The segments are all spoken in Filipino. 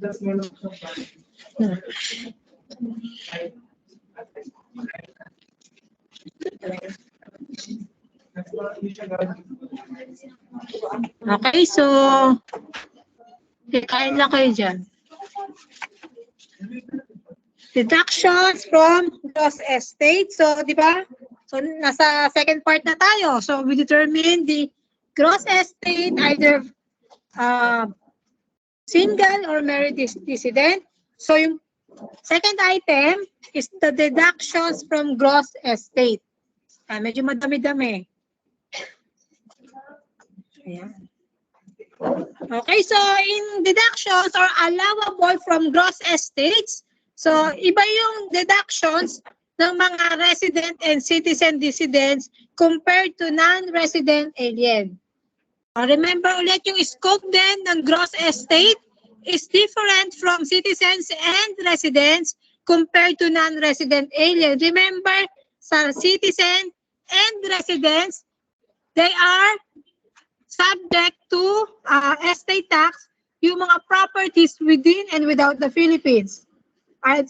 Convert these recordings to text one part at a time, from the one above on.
Okay, so kain lang kayo dyan. Deductions from gross estate. So, di ba? So, nasa second part na tayo. So, we determine the gross estate, either single or married dissident. So, yung second item is the deductions from gross estate. Medyo madami-dami. Ayan. Okay, so in deductions or allowable from gross estates, so iba yung deductions ng mga resident and citizen dissidents compared to non-resident alien. Remember ulit yung scope din ng gross estate is different from citizens and residents compared to non-resident alien. Remember, sa citizen and residents, they are subject to estate tax, yung mga properties within and without the Philippines.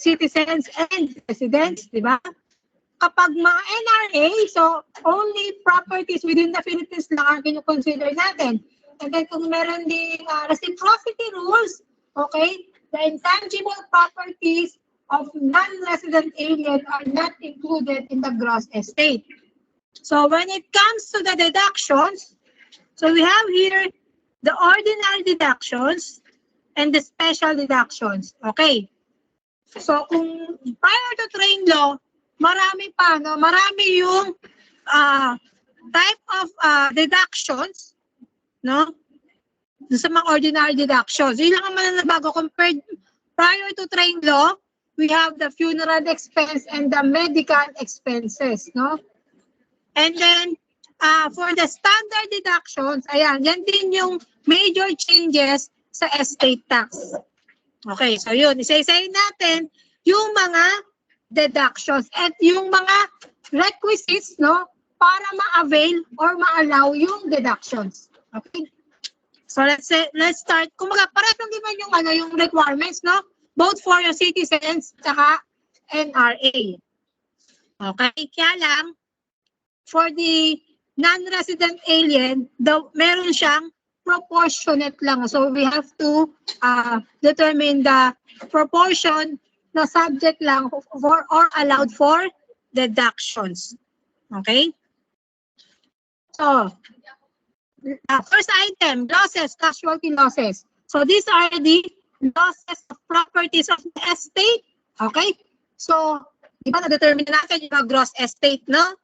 Citizens and residents, di ba? Kapag mga NRA, so only properties within the Philippines lang ang kinukonsider natin. And then kung meron din reciprocity rules, okay, the intangible properties of non-resident alien are not included in the gross estate. So when it comes to the deductions, so we have here the ordinary deductions and the special deductions. Okay. So kung prior to train law, marami pa, no? Marami yung type of deductions, no? Sa mga ordinary deductions. Yun lang naman na bago compared prior to train law, we have the funeral expense and the medical expenses, no? And then for the standard deductions, ayan, yan din yung major changes sa estate tax. Okay, so yun, isa-isayin natin yung mga deductions at yung mga requisites, no, para ma-avail or ma-allow yung deductions. Okay? So let's start. Kumaga, parang naman yung yung requirements, no, both for your citizens saka NRA. Okay, kaya lang for the non-resident alien, meron siyang proportionate lang. So we have to determine the proportion na subject lang for or allowed for deductions. Okay? So, first item, losses, casualty losses. So these are the losses of properties of the estate. Okay? So, di ba na-determine natin yung gross estate, no?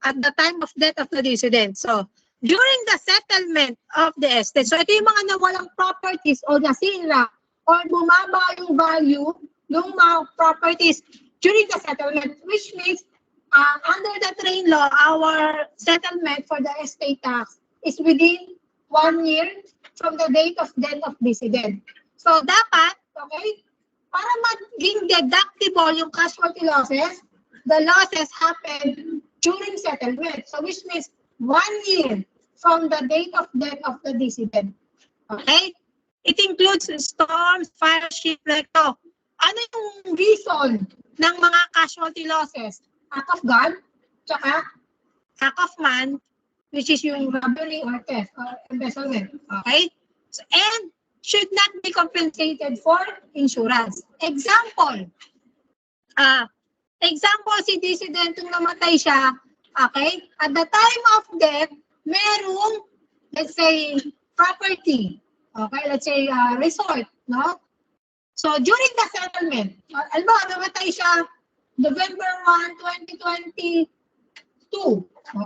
At the time of death of the decedent. So, during the settlement of the estate, so ito yung mga nawalang properties o nasira or bumaba yung value ng mga properties during the settlement, which means under the train law, our settlement for the estate tax is within 1 year from the date of death of decedent. So, dapat, okay, para maging deductible yung casualty losses, the losses happen during settlement. So, which means 1 year from the date of death of the decedent. Okay? It includes storms, fire, shipwreck. So, ano yung reason ng mga casualty losses? Act of God, tsaka act of man, which is yung robbery or theft or embezzlement. Okay? So, and should not be compensated for insurance. Example, si decedent yung namatay siya, okay? At the time of death, merong, let's say, property. Okay, let's say resort, no? So, during the settlement, alam mo, namatay siya November 1, 2022.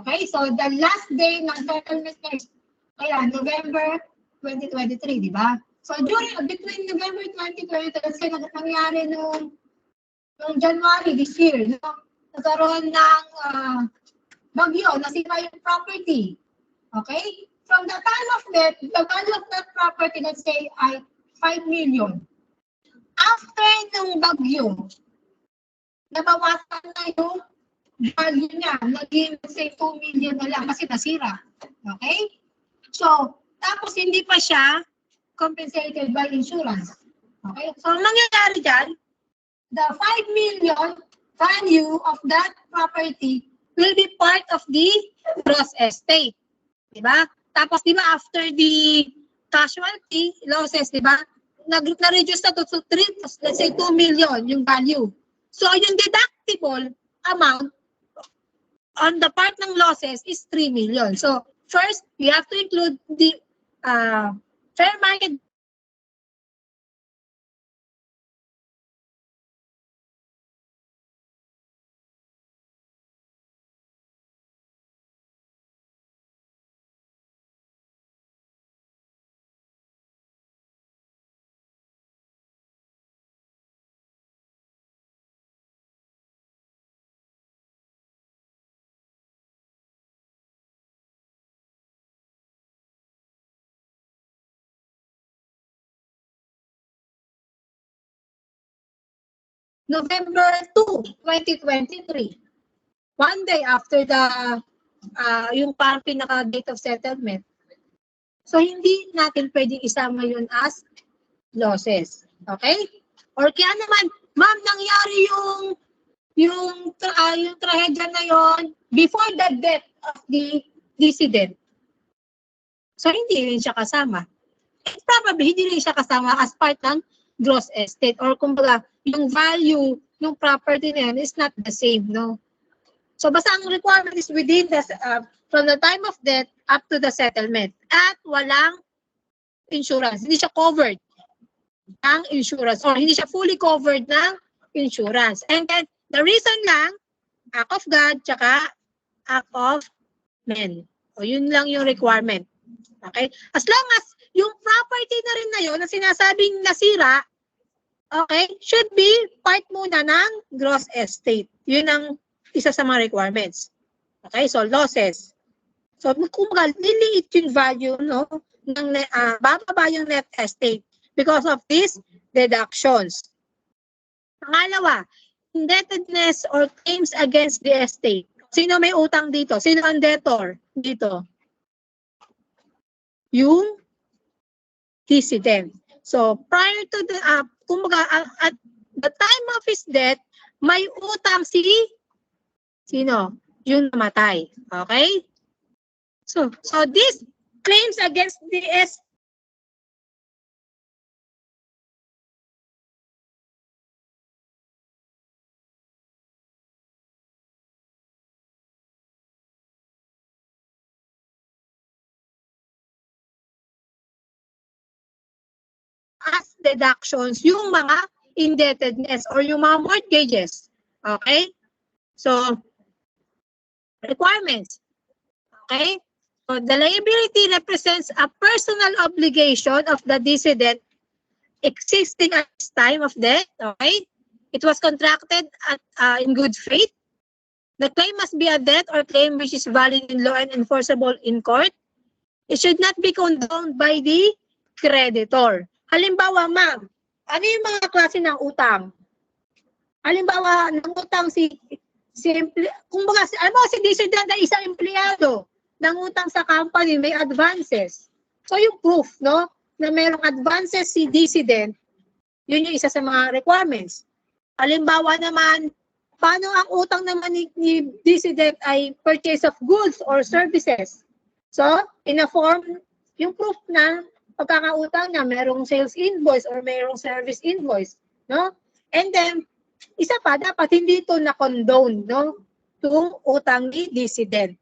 Okay, so the last day ng settlement is November 2023, di ba? So, between November 2023, kasi nangyari nung January this year, no? Nagkaroon ng bagyo, nasira yung property. Okay? From the time of death, the value of that property, let's say, ay 5 million. After nung bagyo, nabawasan na yung value niya. Naging, let's say, 2 million na lang kasi nasira. Okay? So, tapos hindi pa siya compensated by insurance. Okay? So, ang mangyayari dyan, the 5 million value of that property will be part of the gross estate. Diba? Tapos, diba, after the casualty losses, diba, na-reduce na to 3, let's say 2 million yung value. So, yung deductible amount on the part ng losses is 3 million. So, first, we have to include the fair market November 2, 2023. One day after the yung parang pinaka-date of settlement. So, hindi natin pwedeng isama yun as losses. Okay? Or kaya naman, ma'am, nangyari yung trahedya na yon before the death of the decedent. So, hindi rin siya kasama. And probably, hindi rin siya kasama as part ng gross estate. Or kumbaga, yung value ng property na yan is not the same, no? So, basta ang requirement is within the, from the time of death up to the settlement. At walang insurance. Hindi siya covered ng insurance or hindi siya fully covered ng insurance. And then, the reason lang, act of God, tsaka act of men. O yun lang yung requirement. Okay? As long as yung property na rin na yun na sinasabing nasira, okay, should be part muna ng gross estate. Yun ang isa sa mga requirements. Okay? So, losses. So, kung liliit yung value, no, ng, bababa yung net estate because of these deductions. Pangalawa, indebtedness or claims against the estate. Sino may utang dito? Sino ang debtor dito? Yung decedent. So, prior to the, kumbaga, at the time of his death, may utang sino? Yung namatay. Okay? So these claims against the estate as deductions yung mga indebtedness or yung mga mortgages. Okay? So, requirements. Okay? So, the liability represents a personal obligation of the decedent existing at this time of death. Okay? It was contracted in good faith. The claim must be a debt or claim which is valid in law and enforceable in court. It should not be condoned by the creditor. Halimbawa, ma'am, ano yung mga klase ng utang? Halimbawa, ng utang kumbaga, si decedent ay isang empleyado ng utang sa company, may advances. So, yung proof, no, na mayroong advances si decedent, yun yung isa sa mga requirements. Halimbawa naman, paano ang utang naman ni decedent ay purchase of goods or services? So, in a form, yung proof na pagkakautang na mayroong sales invoice or mayroong service invoice, no? And then, isa pa, dapat hindi ito na-condone, no? Itong utang ni decedent.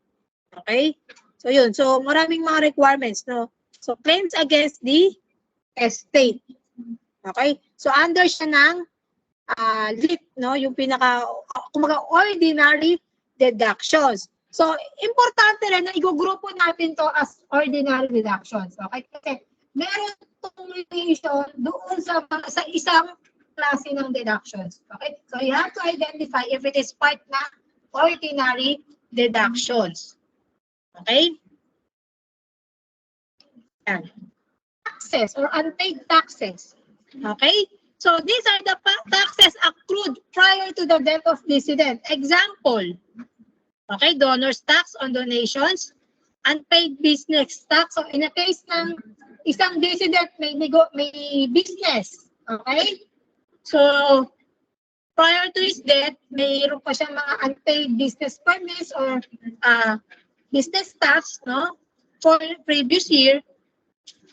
Okay? So, yun. So, maraming mga requirements, no? So, claims against the estate. Okay? So, under siya ng LIT, no? Yung kumaga, ordinary deductions. So, importante rin na igugrupo natin to as ordinary deductions. Okay? Kasi, meron itong relation doon sa isang klase ng deductions. Okay? So, you have to identify if it is part na ordinary deductions. Okay? Yan. Taxes or unpaid taxes. Okay? So, these are the taxes accrued prior to the death of decedent. Example, okay, donor's tax on donations, unpaid business tax. So, in a case ng isang decedent may business, Okay? So, prior to his death, mayroon pa siyang mga unpaid business permits or business tax, no? For previous year,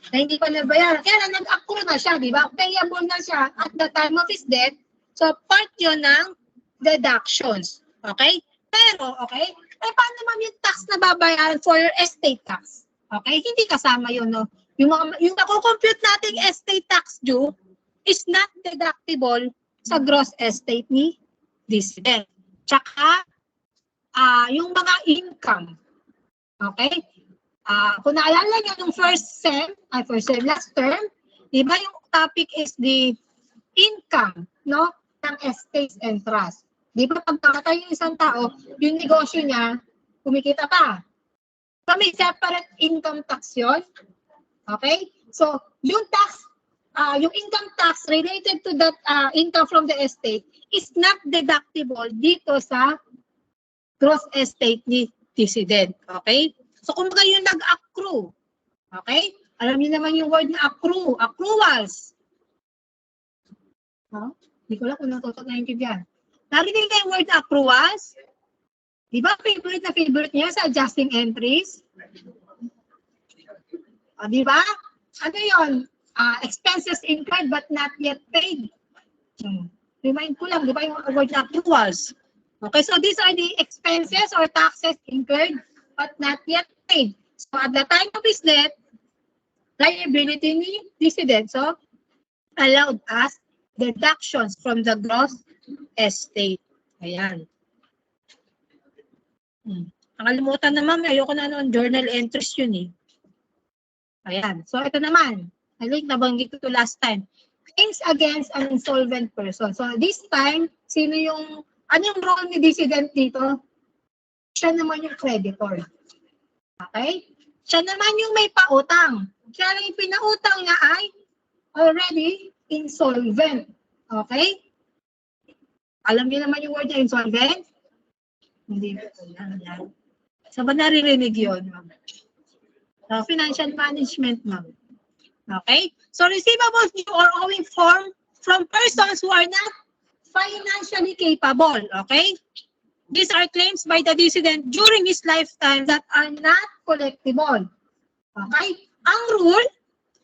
na hindi pa nabayaran. Kaya na nag-accrue na siya, di ba? Payable na siya at the time of his death. So, part yun ng deductions. Okay? Pero, okay? Eh, paano naman yung tax na babayaran for your estate tax? Okay? Hindi kasama yun, no? Yung nakukompute nating estate tax due is not deductible sa gross estate ni decedent. Tsaka, yung mga income. Okay? Kung naalala nyo nung last term, di ba yung topic is the income, no? Ng estates and trust. Di ba pag namatay yung isang tao, yung negosyo niya, kumikita pa. So may separate income tax yun. Okay? So, yung tax, yung income tax related to that income from the estate is not deductible dito sa gross estate ni decedent. Okay? So, kung baga yung nag-accrue, okay? Alam niyo naman yung word na accrue, accruals. Hindi ko lang kung natutot na yung yan. Narinig na yung word na accruals? Di ba favorite na favorite niya sa adjusting entries? Di ba? Ano yun? Expenses incurred but not yet paid. Remind ko lang, di ba yung word na accruals? Okay, so these are the expenses or taxes incurred but not yet paid. So at the time of his death, liability ni decedent, so allowed as deductions from the gross estate. Ayan. Nakalimutan naman, ayoko na noon, journal entries yun eh. Ayan. So ito naman, I think nabanggit ko to last time. Claims against an insolvent person. So this time, ano yung role ni decedent dito? Siya naman yung creditor. Okay? Siya naman yung may pautang. Siya lang yung pinautang niya ay already insolvent. Okay? Alam niyo naman yung word na insolvent? Hindi ba? Yan. So ba naririnig yun, ma'am? Financial management, ma'am. Okay? So receivables due or owing from persons who are not financially capable. Okay? These are claims by the decedent during his lifetime that are not collectible. Okay? Ang rule,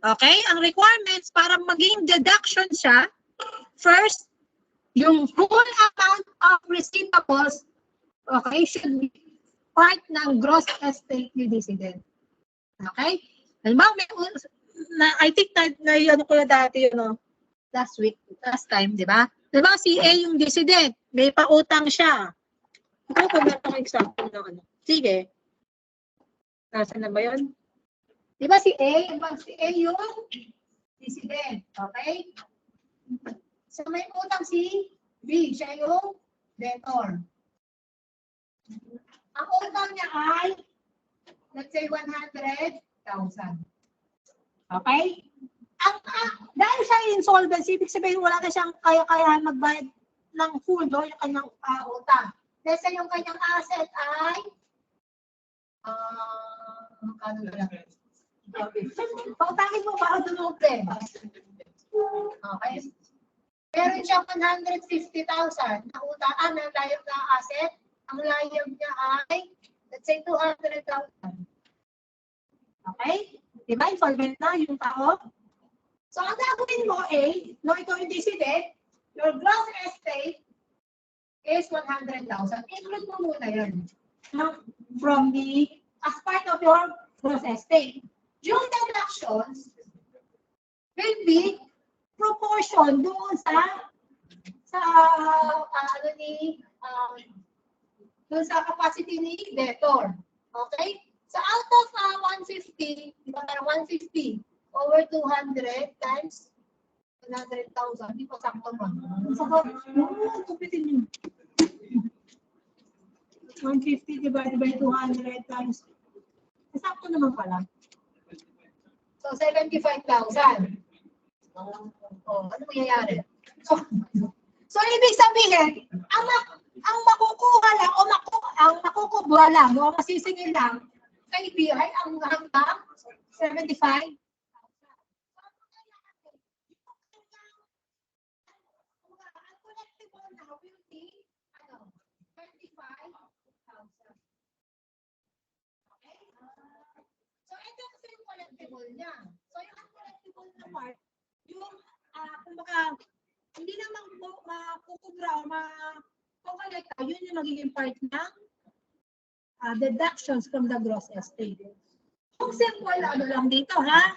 okay, ang requirements para maging deduction siya, first, yung whole amount of receivables, okay, should be part ng gross estate ni decedent. Okay? Halimbawa, I think na ano ko na dati yun, last time, di ba? Halimbawa, si A yung decedent, may pautang siya. Ito ko meron akong example ng ano. Sige. Nasaan na ba yun? Di ba si A? Si A yung decedent. Okay? So may utang si B. Siya yung debtor. Ang utang niya ay, let's say, 100,000. Okay? Dahil siya insolvency, ibig sabihin wala na siyang kaya-kaya magbayad ng full do yung kanyang utang. Let's say yung kanyang asset ay magkano lang? Pautangin mo ba o dumoble? Okay. Meron siyang 150,000 na utang, na layag na asset. Ang layag niya ay, let's say, 200,000. Okay? Diba? Insolvent na yung tao. So, ang gagawin mo no, ito yung decedent, your gross estate is 100,000. Include mo muna yun. From as part of your gross estate. Yung deductions will be proportion doon doon sa capacity ni debtor. Okay? So out of 150, 150 over 200 times 100,000. Hindi po sakto mo. Kupitin nyo. 150 divided by 200 times. Sakto naman pala. So 75,000. Ano mangyayari? So ibig sabihin, ang makukuha lang o ang makukubra lang o masisingil lang kay B ay ang hanggang 75. computing, 35,000. Okay? So, ito kasi yung collectible niya. So, yung uncollectible na part, yung, kumbaga, hindi naman makukubra o makukolekta, yun yung magiging part ng deductions from the gross estate. Kung simple, ano lang dito, ha?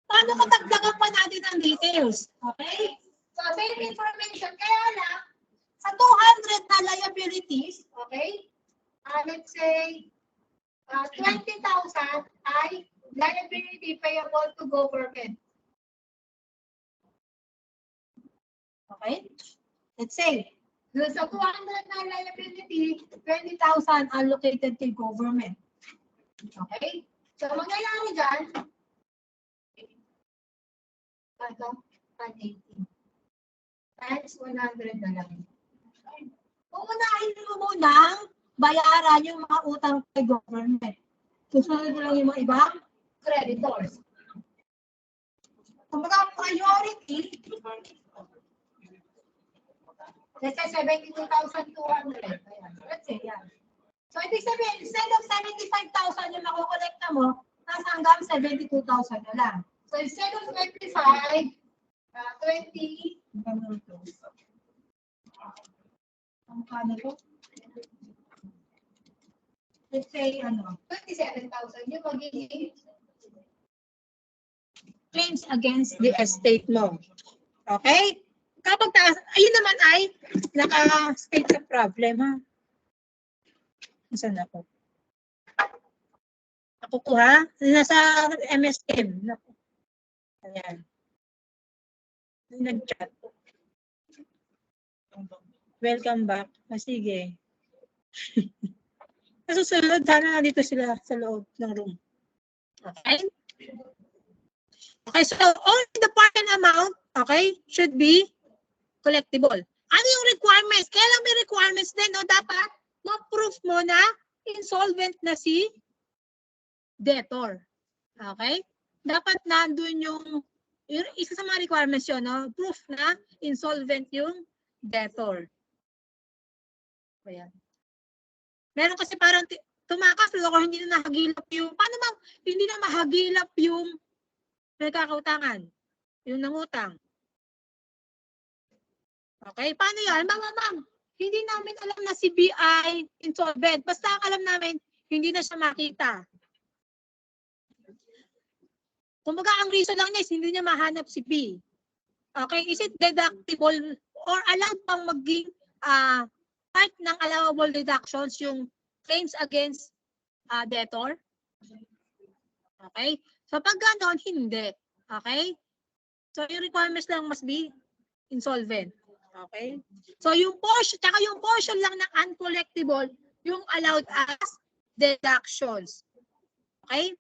Paano katagdagan pa natin ang details? Okay? So, same information. Kaya lang, sa 200 na liabilities, okay? Let's say, 20,000 ay liability payable to government. Okay? Let's say, sa 200 na liability, 20,000 allocated to government. Okay? So, mangyayari dyan, ito, 180. Times 100 na lang. Uunahin mo munang bayaran yung mga utang kay government. Susunod mo lang yung mga ibang creditors. Kung mga priority, let's say 72,200. Let's say, yan. So, ibig sabihin, instead of 75,000 yung makukolekta mo, nasa hanggang 72,000 na lang. So, instead of 25, 20, ang kano ko? Let's say, 27,000 yung magiging claims against the estate mo. Okay? Kapag taas, ayun naman ay naka-state sa problem, ha? Saan ako? Ako ko, ha? Nasa MSM. Ayan. Nag-chat. Welcome back. Sige. Nasusunod, sana dito sila sa loob ng room. Okay? Okay, so only the partial amount, okay, should be collectible. Ano yung requirements? Kailan may requirements din, no? Dapat ma-proof mo na insolvent na si debtor. Okay? Dapat nandun yung isa sa mga requirements yun, no? Proof na insolvent yung debtor. Ayan. Meron kasi parang tumakas, pero hindi na nahagilap yung, paano ba, hindi na mahagilap yung nagkakautangan, yung nangutang. Okay, paano yan? Ma'am, hindi namin alam na si BI insolvent. Basta alam namin, hindi na siya makita. Kumbaga, ang reason lang niya is hindi niya mahanap si B. Okay, is it deductible or allowed pang maging part ng allowable deductions yung claims against debtor? Okay, so pag gano'n, hindi. Okay, so yung requirements lang must be insolvent. Okay, so yung portion, tsaka yung portion lang ng uncollectible, yung allowed as deductions. Okay?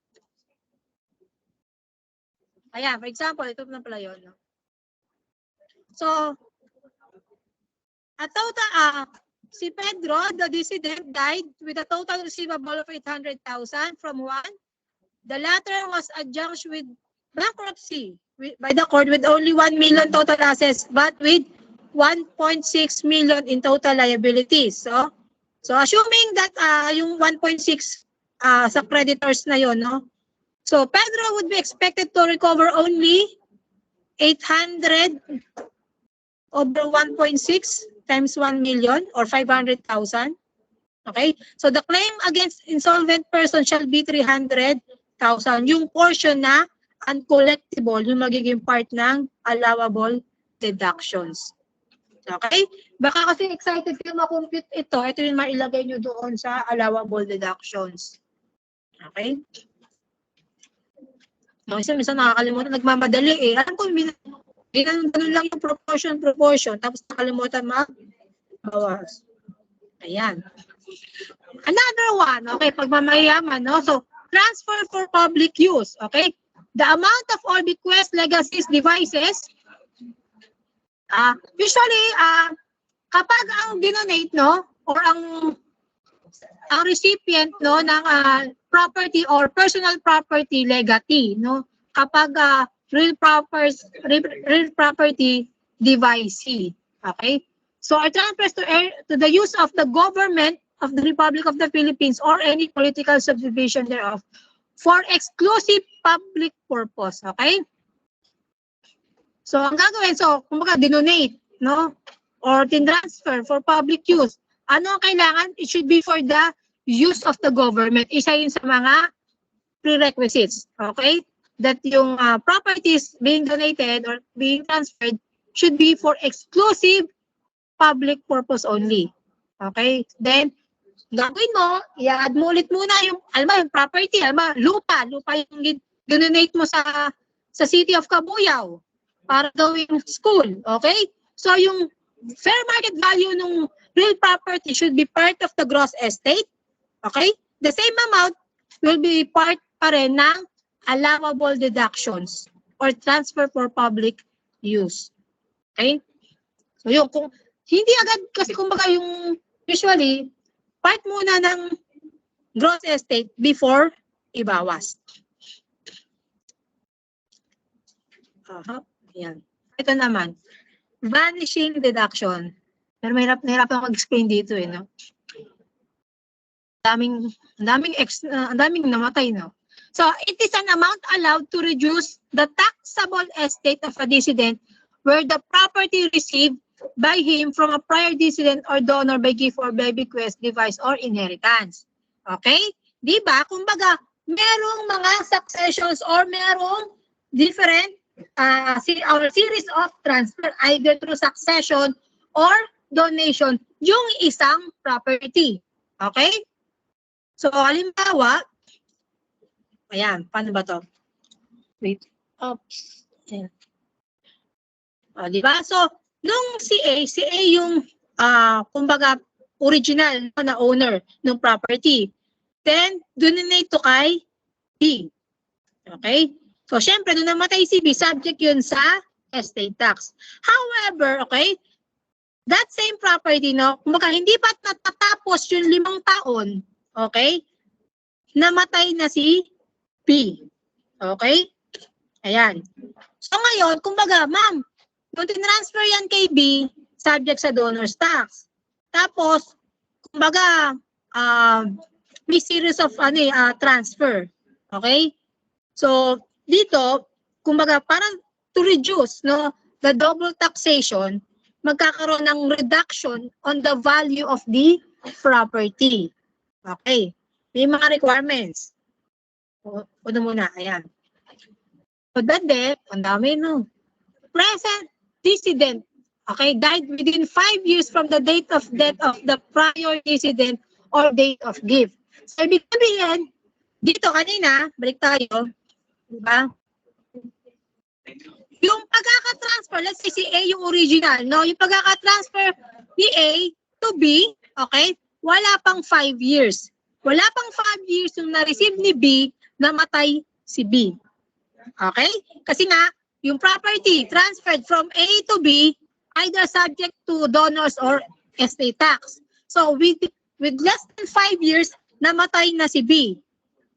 Kaya, for example, ito na pala yun. No? So, at total, si Pedro, the decedent, died with a total receivable of 800,000 from one. The latter was adjudged with bankruptcy by the court with only 1 million total assets, but with 1.6 million in total liabilities. So assuming that yung 1.6 sa creditors na yon, no? So Pedro would be expected to recover only 800 over 1.6 times 1 million or 500,000. Okay? So the claim against insolvent person shall be 300,000. Yung portion na uncollectible, yung magiging part ng allowable deductions. Okay? Baka kasi excited kayo makompute ito. Ito yung mailagay nyo doon sa allowable deductions. Okay? So, minsan nakakalimutan, nagmamadali eh. Alam ko, ganun lang yung proportion, tapos nakalimutan mag-bawas. Ayan. Another one, okay, pagmamayaman, no? So, transfer for public use, okay? The amount of all bequests, legacies, devices, usually, kapag ang dinonate, no, or ang recipient, no, ng property or personal property legatee, no, kapag real property devicee, okay? So it transfers to the use of the government of the Republic of the Philippines or any political subdivision thereof for exclusive public purpose. Okay? So ang gagawin, so kumbaga dinonate, no? Or tinransfer for public use. Ano ang kailangan? It should be for the use of the government. Isa yun sa mga prerequisites. Okay? That yung properties being donated or being transferred should be for exclusive public purpose only. Okay? Then, gagawin mo, i-add mo ulit muna yung, alam mo, yung property, alam mo, lupa yung donate mo sa City of Cabuyao para gawing school. Okay? So, yung fair market value ng real property should be part of the gross estate. Okay? The same amount will be part pa rin ng allowable deductions or transfer for public use. Okay? So yun, kung hindi agad, kasi kumbaga yung usually, part muna ng gross estate before ibawas. Yan. Ito naman, vanishing deduction. Pero mahirap ako mag-explain dito no? Ang daming namatay, no? So, it is an amount allowed to reduce the taxable estate of a decedent where the property received by him from a prior decedent or donor by gift or by bequest, device, or inheritance. Okay? Di ba? Kumbaga, merong mga successions or merong different series of transfer either through succession or donation yung isang property. Okay? So, halimbawa, ayan, paano ba to? Wait. Oops. Ayan. Diba? So, nung si A yung, kumbaga, original na owner ng property. Then, donate to kay B. Okay? So, syempre, nung namatay si B, subject yun sa estate tax. However, okay, that same property, no, kumbaga, hindi pa natatapos yung 5 taon, okay, namatay na si B. Okay? Ayan. So ngayon, kumbaga, ma'am, yung tinransfer yan kay B, subject sa donor's tax. Tapos, kumbaga, may series of transfer. Okay? So, dito, kumbaga, parang to reduce the double taxation, magkakaroon ng reduction on the value of the property. Okay? May mga requirements. Una muna, ayan. So that debt, ang dami, no? Present decedent, okay, died within 5 years from the date of death of the prior decedent or date of gift. So, ibig sabihin, dito kanina, balik tayo, diba? Yung pagkakatransfer, let's say si A yung original, no? Yung pagkakatransfer ni A to B, okay, wala pang 5 years. Wala pang 5 years yung na-receive ni B, namatay si B. Okay? Kasi nga, yung property transferred from A to B, either subject to donors or estate tax. So, with less than 5 years, namatay na si B.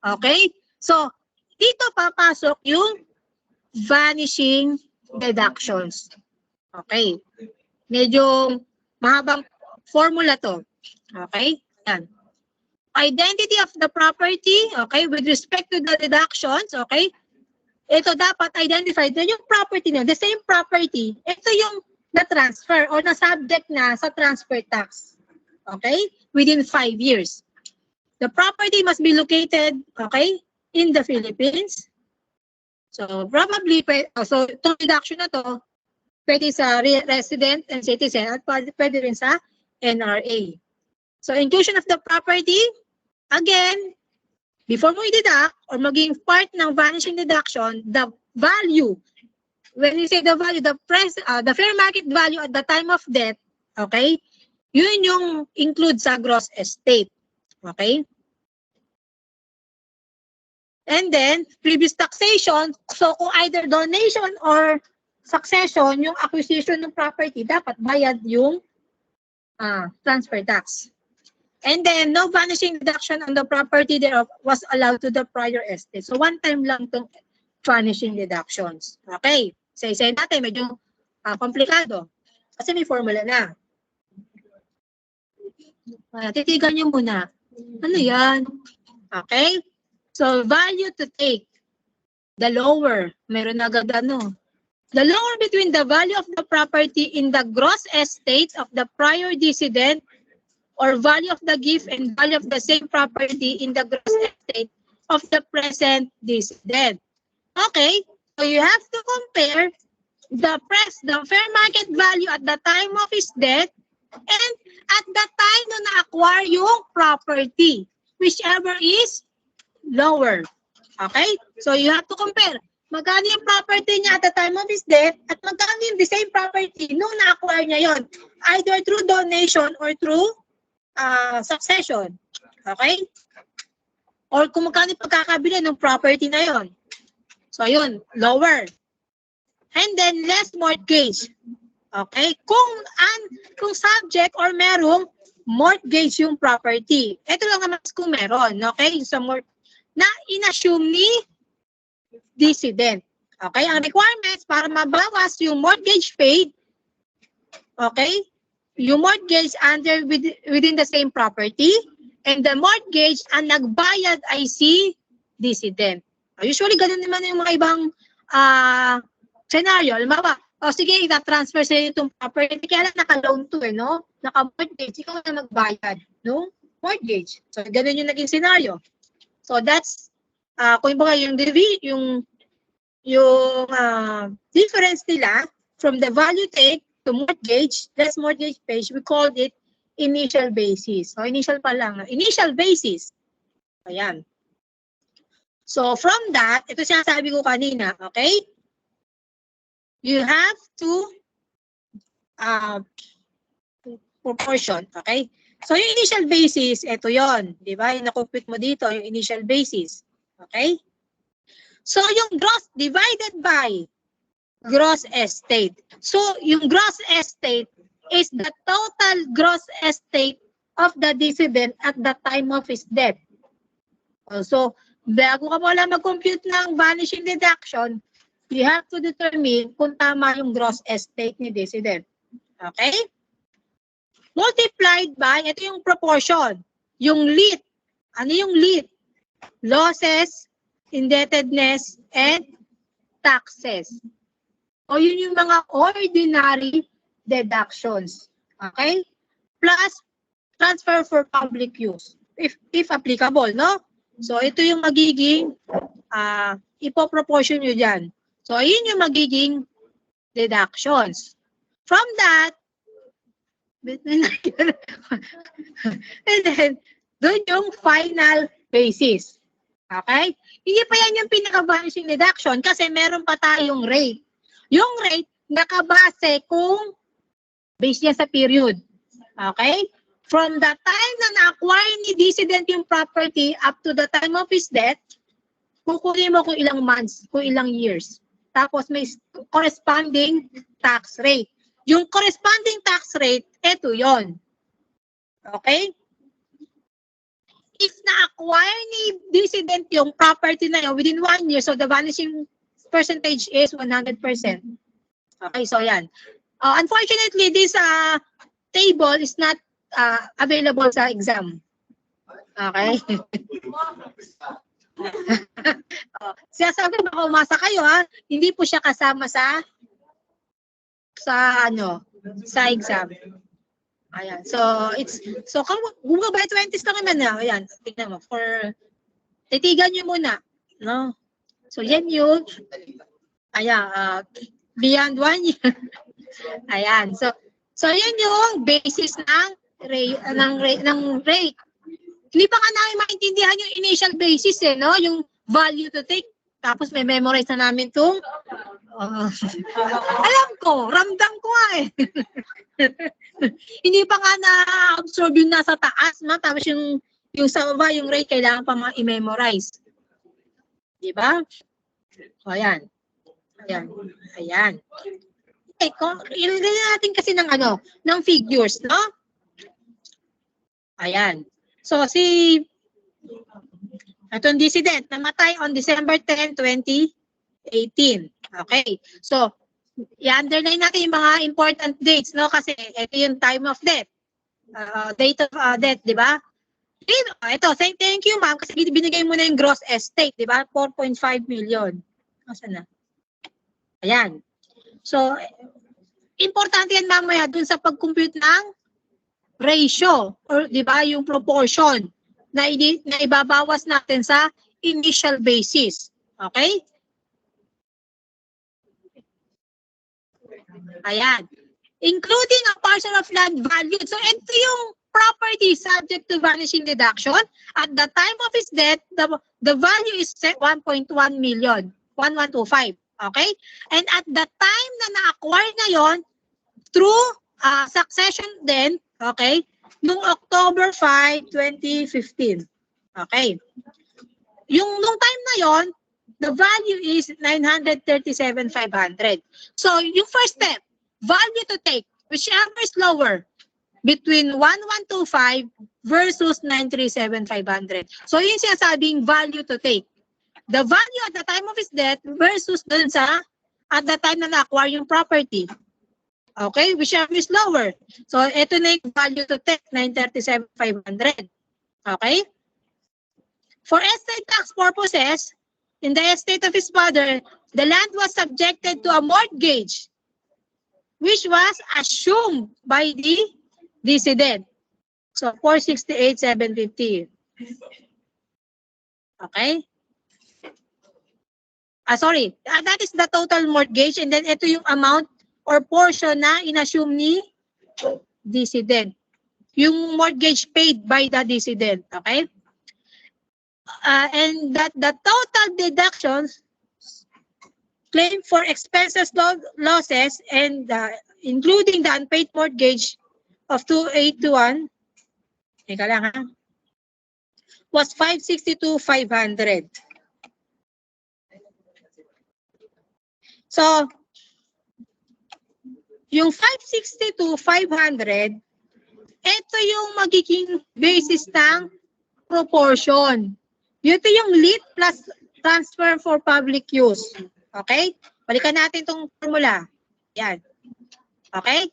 Okay? So, dito papasok yung vanishing deductions. Okay? Medyo mahabang formula to. Okay? Yan. Identity of the property, okay, with respect to the deductions, okay, ito dapat identified na yung property na, the same property, ito yung na-transfer or na-subject na sa transfer tax, okay, within 5 years. The property must be located, okay, in the Philippines. So, probably, so itong deduction na to, pwede sa resident and citizen at pwede rin sa NRA. So, inclusion of the property, again, before mo i-deduct or maging part ng vanishing deduction, the value, when you say the value, the fair market value at the time of death, okay, yun yung include sa gross estate. Okay? And then, previous taxation, so kung either donation or succession, yung acquisition ng property, dapat bayad yung transfer tax. And then, no vanishing deduction on the property thereof was allowed to the prior estate. So, one time lang itong vanishing deductions. Okay. Say natin, medyo komplikado. Kasi may formula na. Titigan nyo muna. Ano yan? Okay? So, value to take. The lower. Meron agad ano. The lower between the value of the property in the gross estate of the prior decedent or value of the gift and value of the same property in the gross estate of the present decedent. Okay? So, you have to compare the fair market value at the time of his death and at the time na na-acquire yung property, whichever is lower. Okay? So, you have to compare. Magkano yung property niya at the time of his death at magkano yung the same property nung na-acquire niya yon, either through donation or through succession. Okay? Or kung magkano yung pagkakabili ng property na yon. So, yun, lower. And then, less mortgage. Okay? Kung subject or merong mortgage yung property. Ito lang naman kung meron. Okay? Na inassume ni decedent. Okay? Ang requirements para mabawas yung mortgage paid, okay? Yung mortgage within the same property and the mortgage ang nagbayad ay si decedent. Usually, ganun naman yung mga ibang scenario. Halimbawa, sige, ita-transfer sa itong property. Kaya lang naka-loan to, no? Naka-mortgage. Ikaw na magbayad, no? Mortgage. So, ganun yung naging scenario. So, that's, kung baga yung difference nila from the value take to mortgage, less mortgage page, we called it initial basis. So, initial pa lang. Initial basis. Ayan. So, from that, ito sinasabi ko kanina, okay? You have to proportion, okay? So, yung initial basis, ito yon, di ba? Yung na-compute mo dito, yung initial basis. Okay? So, yung gross divided by gross estate. So, yung gross estate is the total gross estate of the decedent at the time of his death. So, bago ka wala mag-compute ng vanishing deduction, you have to determine kung tama yung gross estate ni decedent. Okay? Multiplied by, ito yung proportion, yung LIT. Ano yung LIT? Losses, indebtedness, and taxes. O yun yung mga ordinary deductions. Okay? Plus, transfer for public use, if applicable, no? So, ito yung magiging, ipoproportion nyo dyan. So, yun yung magiging deductions. From that, and then, doon yung final basis. Okay? Hindi pa yan yung pinaka-vanishing deduction kasi meron pa tayong rate. Yung rate, nakabase kung based yan sa period. Okay? From the time na na-acquire ni decedent yung property up to the time of his death, kukunin mo kung ilang months, kung ilang years. Tapos may corresponding tax rate. Yung corresponding tax rate, ito yon. Okay? If na-acquire ni decedent yung property na yun within 1 year, so the vanishing percentage is 100%. Okay, so yan. Unfortunately, this table is not available sa exam. Okay? Sinasabi baka umasa kayo, ha? Hindi po siya kasama sa exam. Ayan. So kung by 20s lang naman na. Ayan, tingnan mo. Titigan nyo muna, no? So yan yung beyond 1 year. Ayan. So yan yung basis ng rate. Hindi pa nga namin maintindihan yung initial basis, no? Yung value to take. Tapos may memorize na namin itong alam ko, ramdam ko nga eh. Hindi pa nga na-absorb yung nasa taas, tapos yung sa baba, yung rate, kailangan pa i-memorize. Diba? So, ayan. Ayan. Okay, ilagay natin kasi ng figures, no? Ayan. So, itong decedent, namatay on December 10, 2018. Okay. So, i-underline natin yung mga important dates, no? Kasi ito yung time of death. date of death, di ba? Ito, thank you ma'am kasi binigay mo na yung gross estate, di ba? 4.5 million. Nasaan na? Ayan. So, importante yan mamaya dun sa pag-compute ng ratio or di ba yung proportion na ibabawas natin sa initial basis. Okay? Ayan. Including a parcel of land valued. So, ito yung property subject to vanishing deduction. At the time of his death, the value is 1.1 million. 1125. Okay? And at the time na na-acquire na yon through succession din, okay, noong October 5, 2015. Okay. Nung time na yon, the value is 937,500. So, yung first step, value to take, whichever is lower, between 1125 versus 937,500. So, yun sinasabing value to take. The value at the time of his death versus dun sa at the time na na-acquire yung property. Okay, whichever is lower. So, ito na yung value to take, 937,500. Okay? For estate tax purposes, in the estate of his father, the land was subjected to a mortgage, which was assumed by the decedent. So, 468,750. Okay? Sorry, that is the total mortgage, and then ito yung amount or portion na inassume ni decedent. Yung mortgage paid by the decedent. Okay? And that the total deductions claimed for expenses, losses, and including the unpaid mortgage of 2,821, teka lang ha, was 562,500. So, yung 562,500, ito yung magiging basis ng proportion. Ito yung lit plus transfer for public use. Okay? Balikan natin itong formula. Yan. Okay?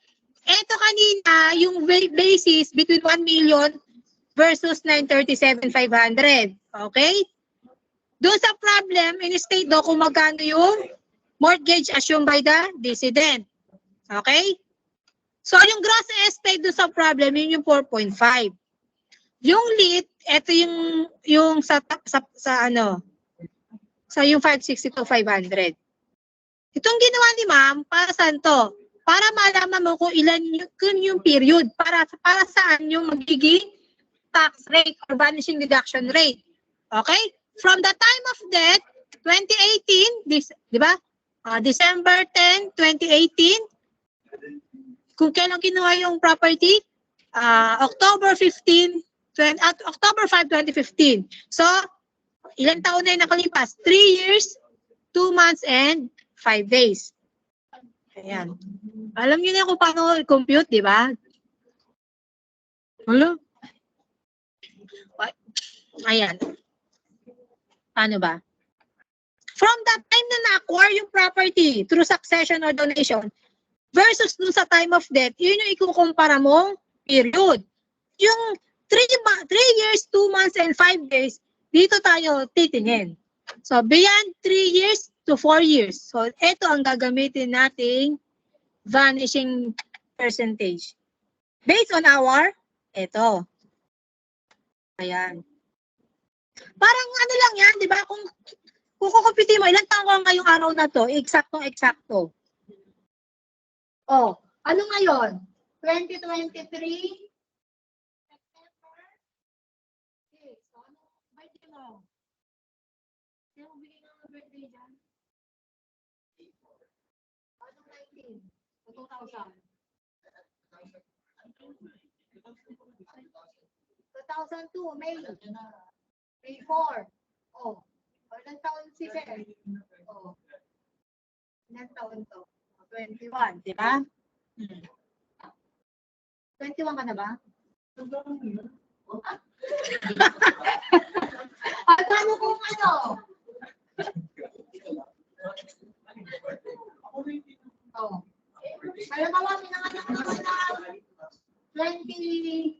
Ito kanina, yung basis between 1 million versus 937,500. Okay? Doon sa problem, in-state do kung magkano yung mortgage assumed by the decedent. Okay? So, yung gross estate doon sa problem, yun yung 4.5. Yung lit, ito yung sa yung 562,500. Itong ginawa ni ma'am, para saan to? Para malaman mo kung ilan yung period, para saan yung magiging tax rate or vanishing deduction rate. Okay? From the time of death, 2018, di ba? December 10, 2018, kung kailan kinuha yung property, October 15, October 5, 2015. So, ilang taon na yung nakalipas? 3 years, 2 months, and 5 days. Ayan. Alam niyo na kung paano i-compute, di ba? Hello? Ayan. Paano ba? From that time na na-acquire yung property through succession or donation versus dun sa time of death, yun yung ikukumpara mong period. Yung 3 years, 2 months, and 5 days, dito tayo titingin. So, beyond 3 years to 4 years. So, ito ang gagamitin nating vanishing percentage. Based on our, ito. Ayan. Parang ano lang yan, di ba? Kung kukumpitin mo, ilang taon ko ngayong araw na to, eksakto. Oh, ano ngayon? 2023? Sino bigay ng birthday dyan? Anong 19? 2,000? 2002, May 4. Oh. Ilang taon si Sir? Oh. Ilang taon to? 21, di ba? 21 ka na ba? Ano kung ano? Oh. Alam mo, minanganak naman na 2015,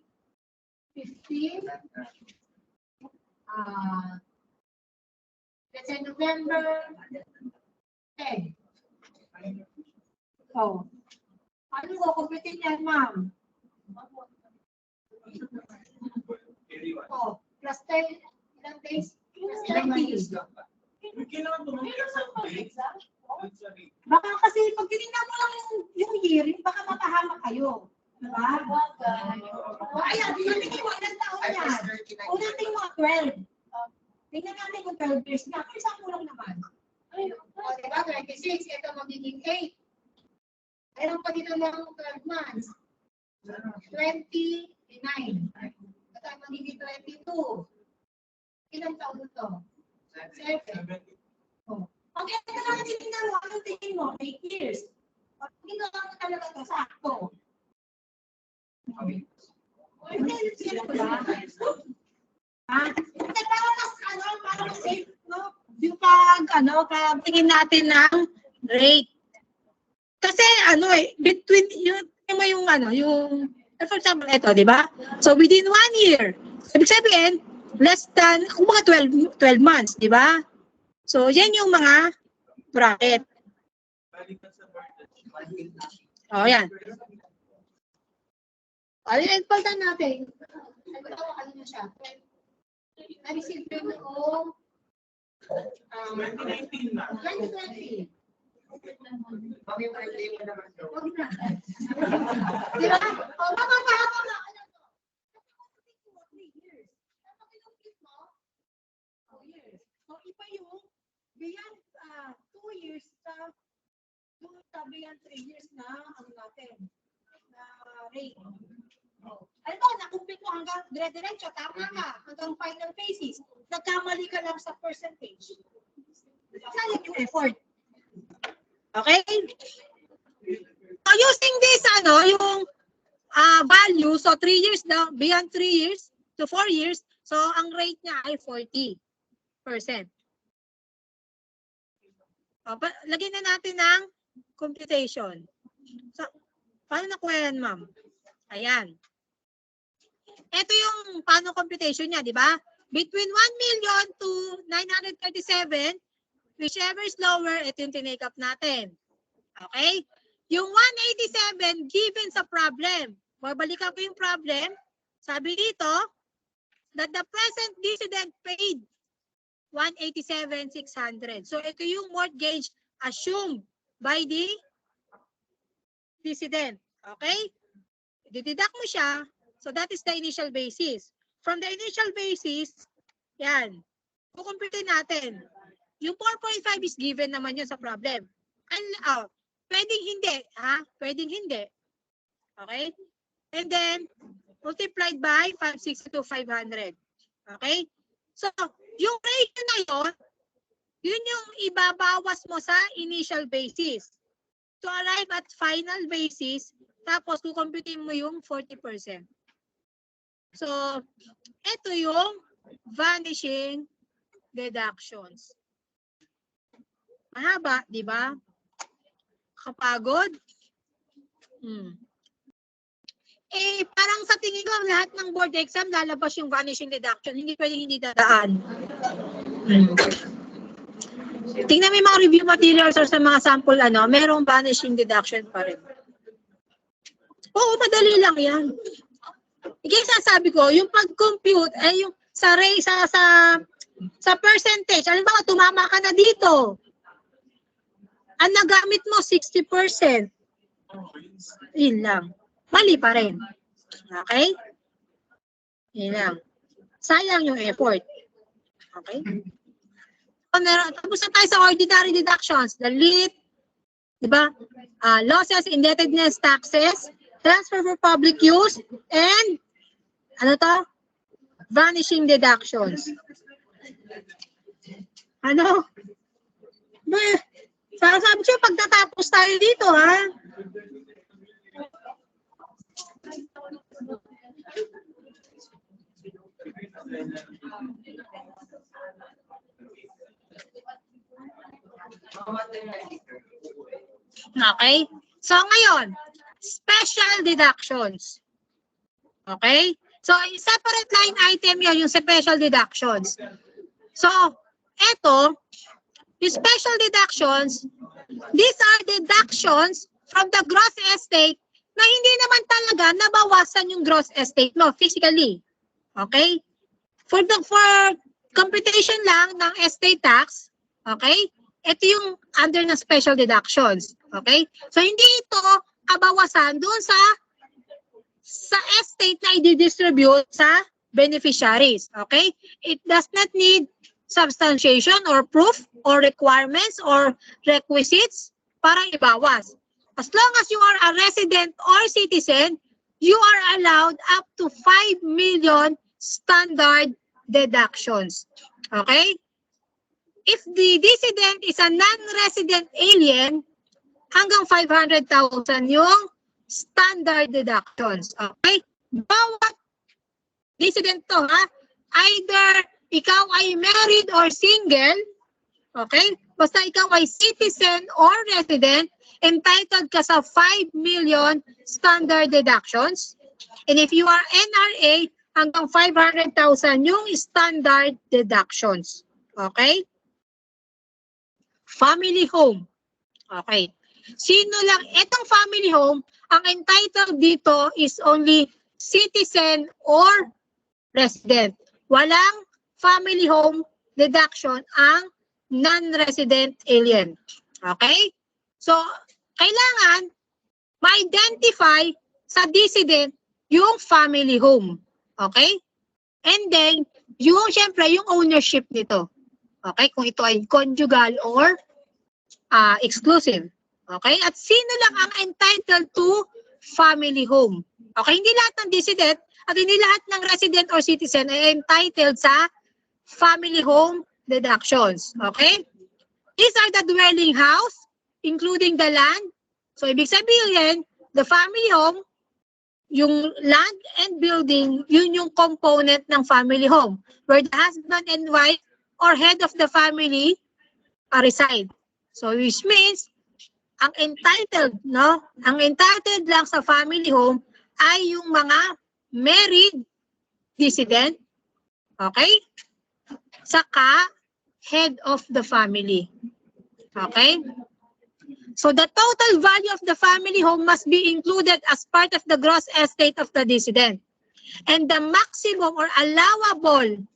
let's say November 10. Oh. Ano ko, kumpitin yan, ma'am? Oh, plus 10, ilang days? Plus 30. Baka kasi pag tinignan mo lang yung year, baka mapahamak kayo. Diba? Ayan, tingnan mo, ilang taon yan? Una tingnan mo, 12. Tingnan natin kung 12 years na. Kung isang kulang naman. O, diba? 26, ito magiging 8. Ayun pa dito lang 12 months. 29. Ito magiging 22. Ilang taon ito? 7. Oh. Pag ito lang tingnan mo, anong tingin mo? 8 years. Pag ginawa mo talaga ito, sakto. Hindi, sila ko lang. Hindi, para mas safe, no? Yung pag tingin natin ng rate. Kasi, between, for example, ito, di ba? So, within 1 year, ibig sabihin, less than, kung mga 12 months, di ba? So, yan yung mga bracket. O, yan. Palitan natin. Ano na siya? Na-receive ko noong 2020. Diba? O, mapapahapon na. Ano to? 3 years. Ano pinupit mo? 2 years. So, iba yung beyond 2 years sa beyond 3 years na natin. Na rate. Ano ba, nakumpit mo hanggang dire-diretso, tama ka, hanggang final phases. Nagkamali ka lang sa percentage. Sayang yung effort. Okay? So, using this, yung value, so 3 years na, beyond 3 years to 4 years, so ang rate niya ay 40%. Lagyan na natin ng computation. So, paano nakuha yan, ma'am? Ayan. Ito yung paano computation niya, di ba? Between 1 million to 937, whichever is lower, ito yung tinake up natin. Okay? Yung 187 given sa problem. Babalikan ko yung problem. Sabi dito, that the present decedent paid 187,600. So ito yung mortgage assumed by the decedent. Okay? Dideduct mo siya. So that is the initial basis. From the initial basis, yan. Kukumputin natin. Yung 4.5 is given naman yun sa problem. Pwedeng hindi. Pwedeng hindi. Okay? And then, multiplied by 562,500. Okay? So, yung ratio na yun, yun yung ibabawas mo sa initial basis. To arrive at final basis, tapos kukumputin mo yung 40%. So, ito yung vanishing deductions. Mahaba, di ba? Kapagod. Parang sa tingin ko, lahat ng board exam, lalabas yung vanishing deduction. Hindi pwedeng hindi dadaan. Tingnan mo yung mga review materials or sa mga sample, merong vanishing deduction pa rin. Oo, madali lang yan. Kaya sasabi ko, yung pag-compute, yung sa percentage, alam ba, tumama ka na dito. Ang nagamit mo, 60%. Yun lang. Mali pa rin. Okay? Yun lang. Sayang yung effort. Okay? Tapos na tayo sa ordinary deductions. The limit, diba? Losses, indebtedness, taxes, transfer for public use, and vanishing deductions. Sabi siya, pagtatapos tayo dito, Okay? So, ngayon, special deductions. Okay? So, separate line item yun, yung special deductions. So, eto, yung special deductions, these are deductions from the gross estate na hindi naman talaga nabawasan yung gross estate mo physically. Okay? For computation lang ng estate tax, okay? Ito yung under ng special deductions. Okay? So, hindi ito kabawasan doon sa estate na i-distribute sa beneficiaries. Okay? It does not need substantiation or proof or requirements or requisites para ibawas. As long as you are a resident or citizen, you are allowed up to 5 million standard deductions. Okay? If the decedent is a non-resident alien, hanggang 500,000 yung standard deductions. Okay? Bawat decedent to, ha? Either ikaw ay married or single, okay? Basta ikaw ay citizen or resident, entitled ka sa 5 million standard deductions. And if you are NRA, hanggang 500,000 yung standard deductions. Okay? Family home. Okay. Sino lang, itong family home, ang entitled dito is only citizen or resident. Walang family home deduction ang non-resident alien. Okay? So, kailangan ma-identify sa decedent yung family home. Okay? And then, yung, syempre, yung ownership nito. Okay? Kung ito ay conjugal or exclusive. Okay? At sino lang ang entitled to family home? Okay? Hindi lahat ng decedent at hindi lahat ng resident or citizen ay entitled sa family home deductions. Okay? These are the dwelling house, including the land. So, ibig sabihin, the family home, yung land and building, yun yung component ng family home, where the husband and wife or head of the family reside. So, which means, ang entitled, no? Ang entitled lang sa family home ay yung mga married decedent, okay? Saka, head of the family. Okay? So, the total value of the family home must be included as part of the gross estate of the decedent. And the maximum or allowable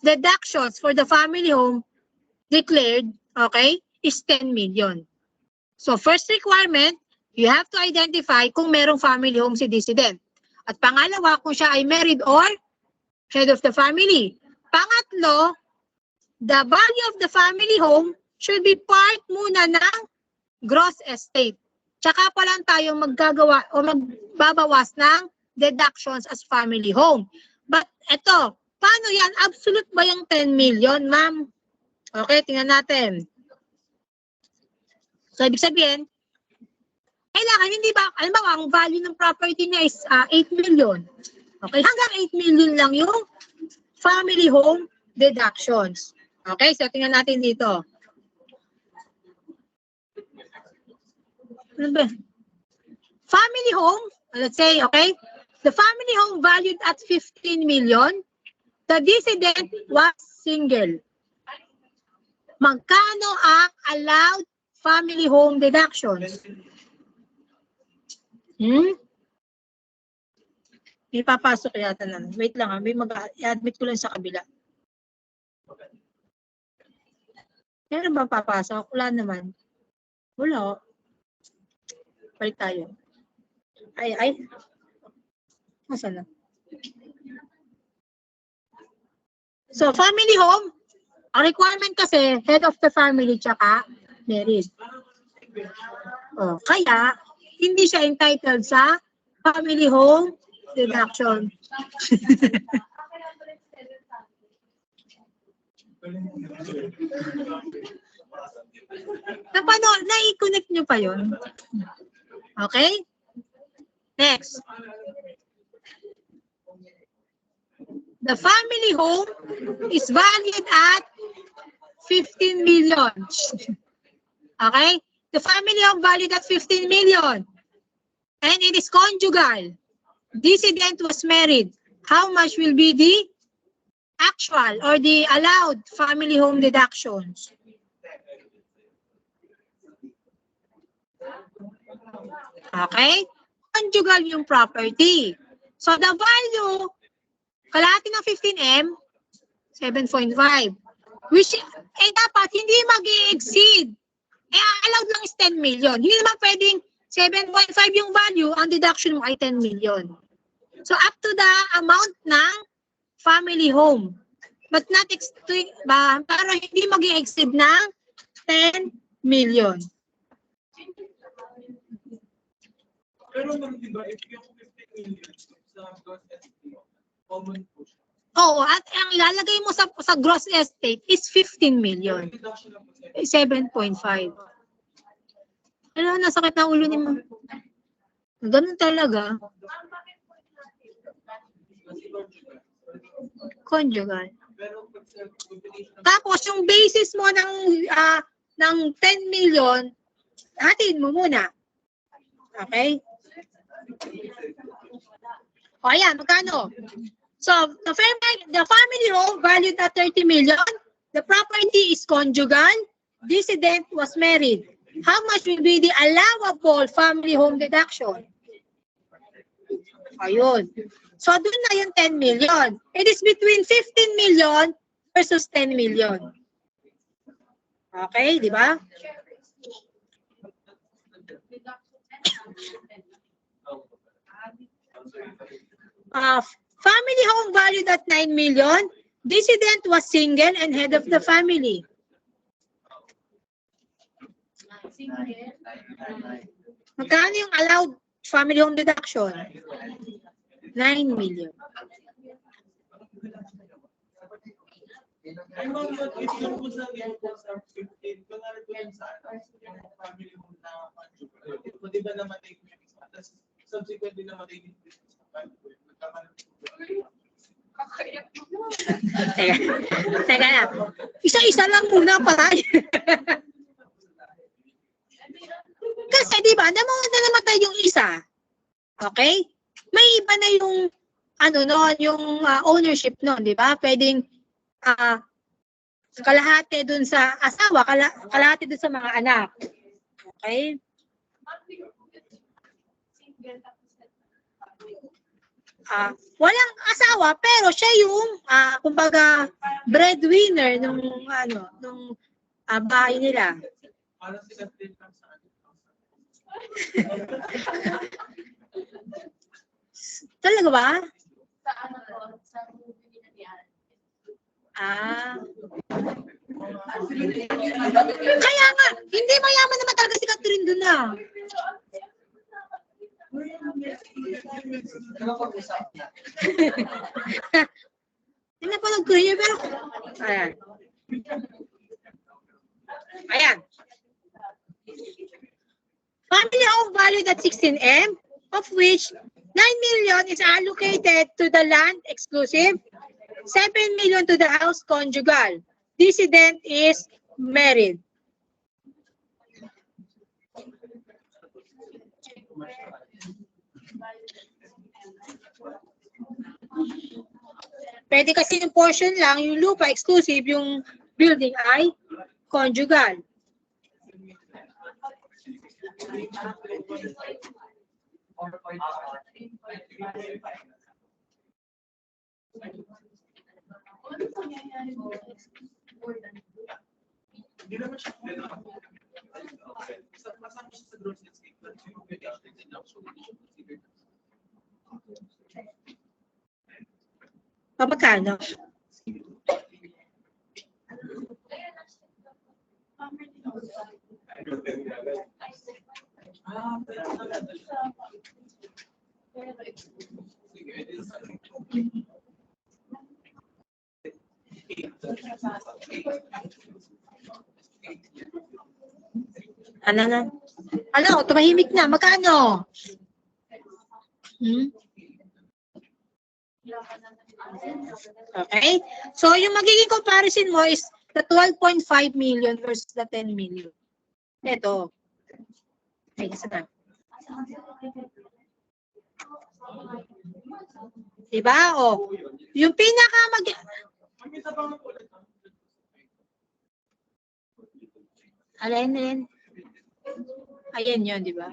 deductions for the family home declared, okay, is 10 million. So, first requirement, you have to identify kung merong family home si decedent. At pangalawa, kung siya ay married or head of the family. Pangatlo, the value of the family home should be part muna ng gross estate. Tsaka pa lang tayo maggagawa o magbabawas ng deductions as family home. But eto, paano yan? Absolute ba yung 10 million, ma'am? Okay, tingnan natin. So, ibig sabihin, kailangan, hindi ba, alam ba, ang value ng property niya is 8 million. Okay, hanggang 8 million lang yung family home deductions. Okay, so tingnan natin dito. Ano ba? Family home, let's say, okay, the family home valued at 15 million, the decedent was single. Magkano ang allowed family home deductions? May papasok yata na. Wait lang, may mag-admit ko lang sa kabila. Meron ba papasok? Wala naman. Wala. Balik tayo. Ay. Nasaan na? So, family home, ang requirement kasi, head of the family tsaka married. Oh, kaya, hindi siya entitled sa family home deduction. Na-i-connect nyo pa yun? Okay? Next. The family home is valued at 15 million. Okay? The family home valued at 15 million. And it is conjugal. decedent was married, how much will be the actual or the allowed family home deductions? Okay? Conjugal yung property. So, the value, kalahati ng 15M, 7.5. Which, dapat hindi mag-i-exceed. Allowed lang is 10 million. Hindi naman pwedeng 7.5 yung value, ang deduction mo ay 10 million. So, up to the amount ng family home. But not exceed, pero hindi mag-i-exceed ng 10 million. Pero diba, if yung 15 million sa gross estate, common po siya. Oo, at ang ilalagay mo sa gross estate is 15 million. 7.5. Ano, nasakit na ulo ni mo. Ganun talaga. Conjugal. Tapos yung basis mo ng 10 million, hatiin mo muna. Okay? O ayan, magkano? So, the family home valued at 30 million. The property is conjugal. Decedent was married. How much will be the allowable family home deduction? Ayun. So, doon na yung 10 million. It is between 15 million versus 10 million. Okay, di ba? Family home valued at 9 million. Decedent was single and head of the family. Magkano yung allowed family home deduction? 9 million. Teka na. Isa-isa lang muna pa. Kasi di ba, namatay yung isa. Okay? May iba na yung yung ownership noon, di ba? Pwedeng kalahati dun sa asawa, kalahati dun sa mga anak. Okay? Walang asawa pero siya yung kumbaga breadwinner nung bahay nila. Talaga ba? Kaya nga, hindi mayaman naman talaga si Catherine doon na. Hindi na pa nag-clear pero ayan. Family home valued at 16M, of which 9 million is allocated to the land exclusive, 7 million to the house conjugal. Decedent is married. Pwede kasi yung portion lang, yung lupa exclusive, yung building ay conjugal. Magkano? Ano, tumahimik na. Magkano? Okay? So, yung magiging comparison mo is the 12.5 million versus the 10 million. Ito. Okay, isa na. Diba? O, yung pinaka Ang isa pa nga ulit. alin. Ayan yun, di ba?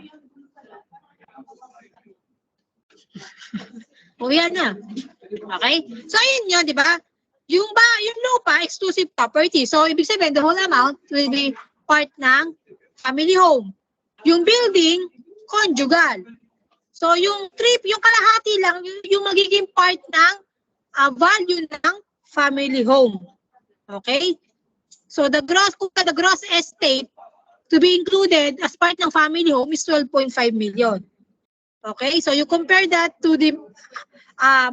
O yan na. Okay? So, ayun yun, di ba? Yung lupa, exclusive property. So, ibig sabihin, the whole amount will be part ng family home. Yung building, conjugal. So, yung kalahati lang, yung magiging part ng value ng family home. Okay? So, the gross estate to be included as part ng family home is 12.5 million. Okay? So, you compare that to the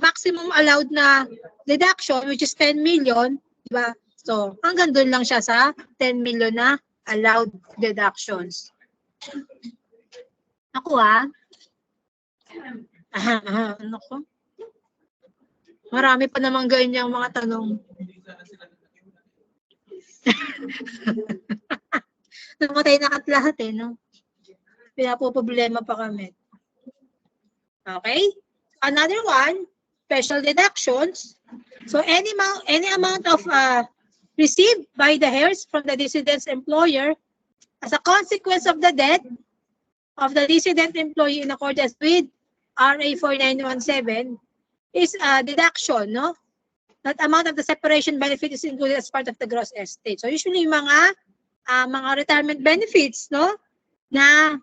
maximum allowed na deduction, which is 10 million. Diba? So, hanggang doon lang siya sa 10 million na allowed deductions. Ako ano ko? Marami pa namang ganyang mga tanong. Namatay na kat lahat no? Pinapoproblema pa kami. Okay? Another one, special deductions. So any amount of received by the heirs from the decedent's employer as a consequence of the death of the decedent employee in accordance with RA 4917 is a deduction, no? That amount of the separation benefit is included as part of the gross estate. So usually mga retirement benefits, no, na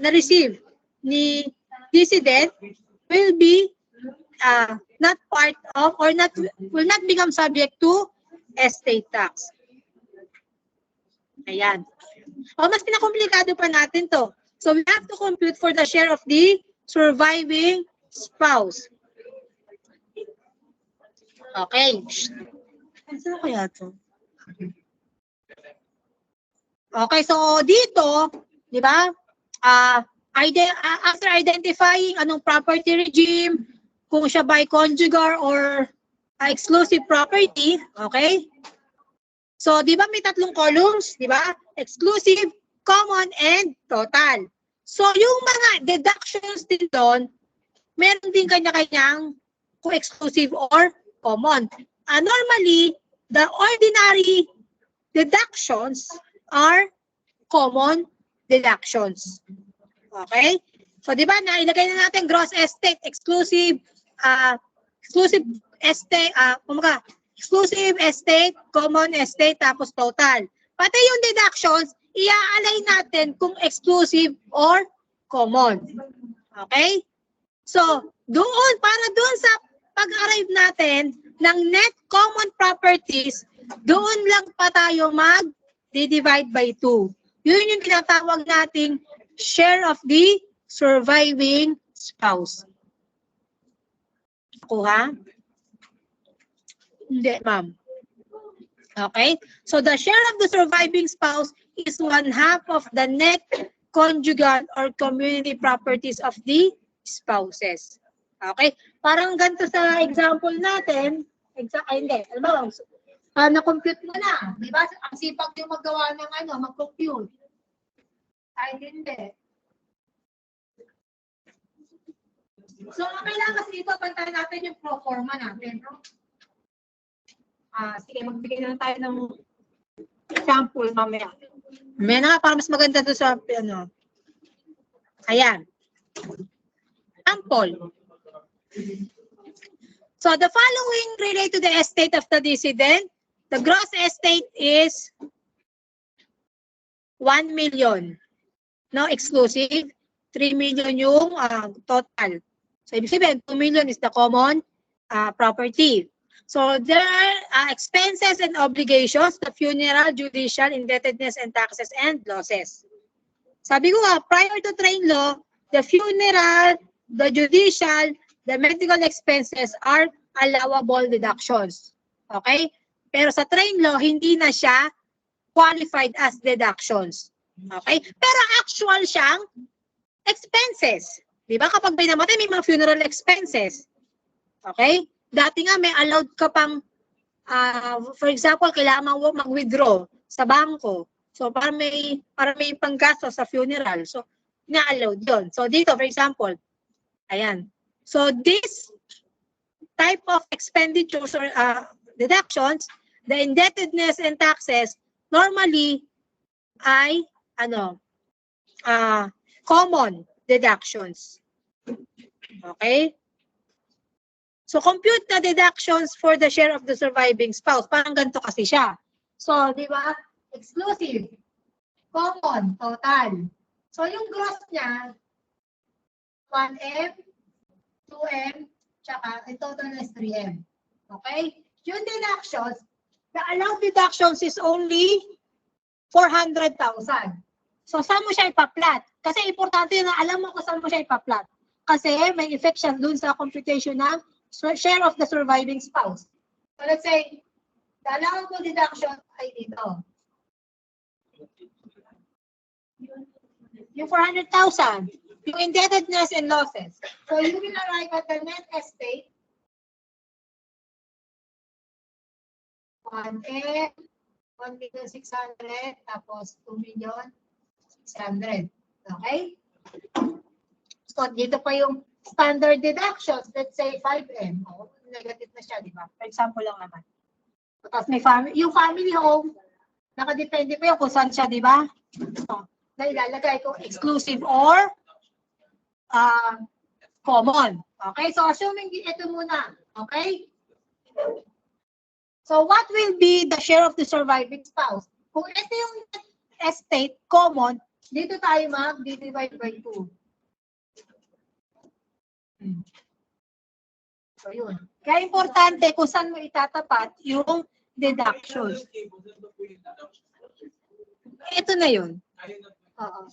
receive ni decedent will be not part of or will not become subject to estate tax. Ayan. O mas pinakomplikado pa natin to. So we have to compute for the share of the surviving spouse. Okay. Saan kaya to? Okay, so dito, di ba? After identifying anong property regime, kung siya by conjugal or exclusive property, okay? So, di ba may tatlong columns, di ba? Exclusive, common, and total. So, yung mga deductions din doon, meron din kanya-kanyang kung exclusive or common. Normally, the ordinary deductions are common deductions. Okay? So, di ba, nailagay na natin gross estate, exclusive estate, exclusive estate, common estate, tapos total. Pati yung deductions, i-aalay natin kung exclusive or common. Okay? So, para doon sa pag-arrive natin ng net common properties, doon lang pa tayo mag-divide by 2. Yun yung tinatawag nating share of the surviving spouse. Kuha? Hindi, ma'am. Okay? So, the share of the surviving spouse is 1/2 of the net conjugal or community properties of the spouses. Okay? Parang ganito sa example natin. Hindi. Alam mo, na-compute mo na. Di ba? Ang sipag yung magawa ng mag-compute. Ay, hindi. So, kailangan kasi dito, pantayan natin yung pro forma natin. No? Sige, magbigay na tayo ng example mamaya. May na para mas maganda to sa Ayan. Example. So, the following relate to the estate of the decedent. The gross estate is 1 million. No, exclusive. 3 million yung total. So, ibig sabihin, 2 million is the common property. So, there are expenses and obligations, the funeral, judicial, indebtedness, and taxes, and losses. Sabi ko prior to train law, the funeral, the judicial, the medical expenses are allowable deductions. Okay? Pero sa train law, hindi na siya qualified as deductions. Okay? Pero actual siyang expenses. Di ba? Kapag may namatay, may mga funeral expenses. Okay? Dati nga may allowed ka pang, for example, kailangan mag-withdraw sa bangko. So, para may panggasto sa funeral. So, na-allowed yun. So, dito, for example, ayan. So this type of expenditures or deductions, the indebtedness and taxes normally ay common deductions. Okay? So compute the deductions for the share of the surviving spouse. Parang ganito kasi siya. So, di ba? Exclusive, common, total. So yung gross niya 1M, 2M, tsaka ang total is 3M. Okay? Yung deductions, the allowed deductions is only 400,000. So, saan mo siya ipaplat? Kasi importante na alam mo kung saan mo siya ipaplat. Kasi may effect siya dun sa computation ng share of the surviving spouse. So, let's say, the allowable deduction ay dito. Yung 400,000. Yung indebtedness and losses. So, you will arrive at the net estate 1M, 1,600,000, tapos 2,600,000. Okay? So, dito pa yung standard deductions. Let's say 5M. Oh, negative na siya, di ba? For example lang naman. Tapos may yung family home, nakadepende pa yun kung saan siya, di ba? So, na ilalagay ko exclusive or common. Okay? So, assuming ito muna. Okay? So, what will be the share of the surviving spouse? Kung ito yung estate, common, dito tayo mag-divide by 2. So, yun. Kaya importante kung saan mo itatapat yung deductions. Ito na yun. Oo.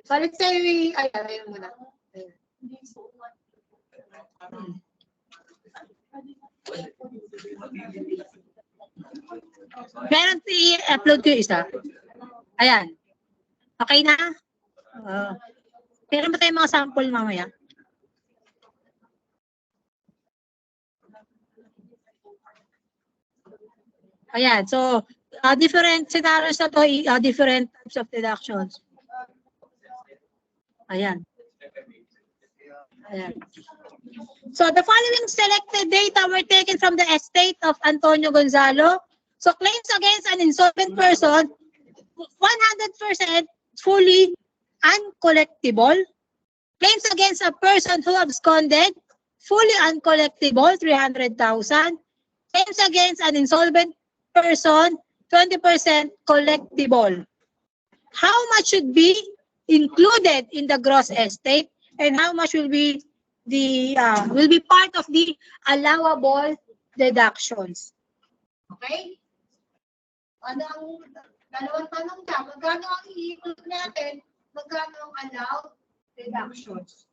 So, let's say, ayun muna. Meron i-upload ko yung isa. Ayan. Okay na? Pero ba tayo mga sample mamaya? Ayan. So, different scenarios na to, different types of deductions. Ayan. Ayan. So, the following selected data were taken from the estate of Antonio Gonzalo. So, claims against an insolvent person, 100% fully uncollectible. Claims against a person who absconded, fully uncollectible, 300,000. Claims against an insolvent person, 20% collectible. How much should be included in the gross estate, and how much will be part of the allowable deductions? Okay? Ano ang dalawang tanong ka? Magkano ang i-include natin? Magkano ang allowed deductions?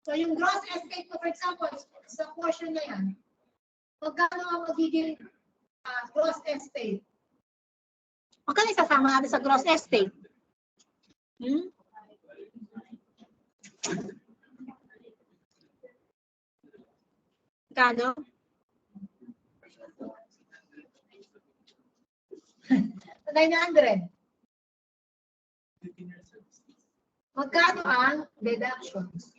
So yung gross estate ko, for example, sa portion na yan, magkano ang magiging gross estate? Magkano isasama natin sa gross estate? Magkano? 900. Magkano ang deductions?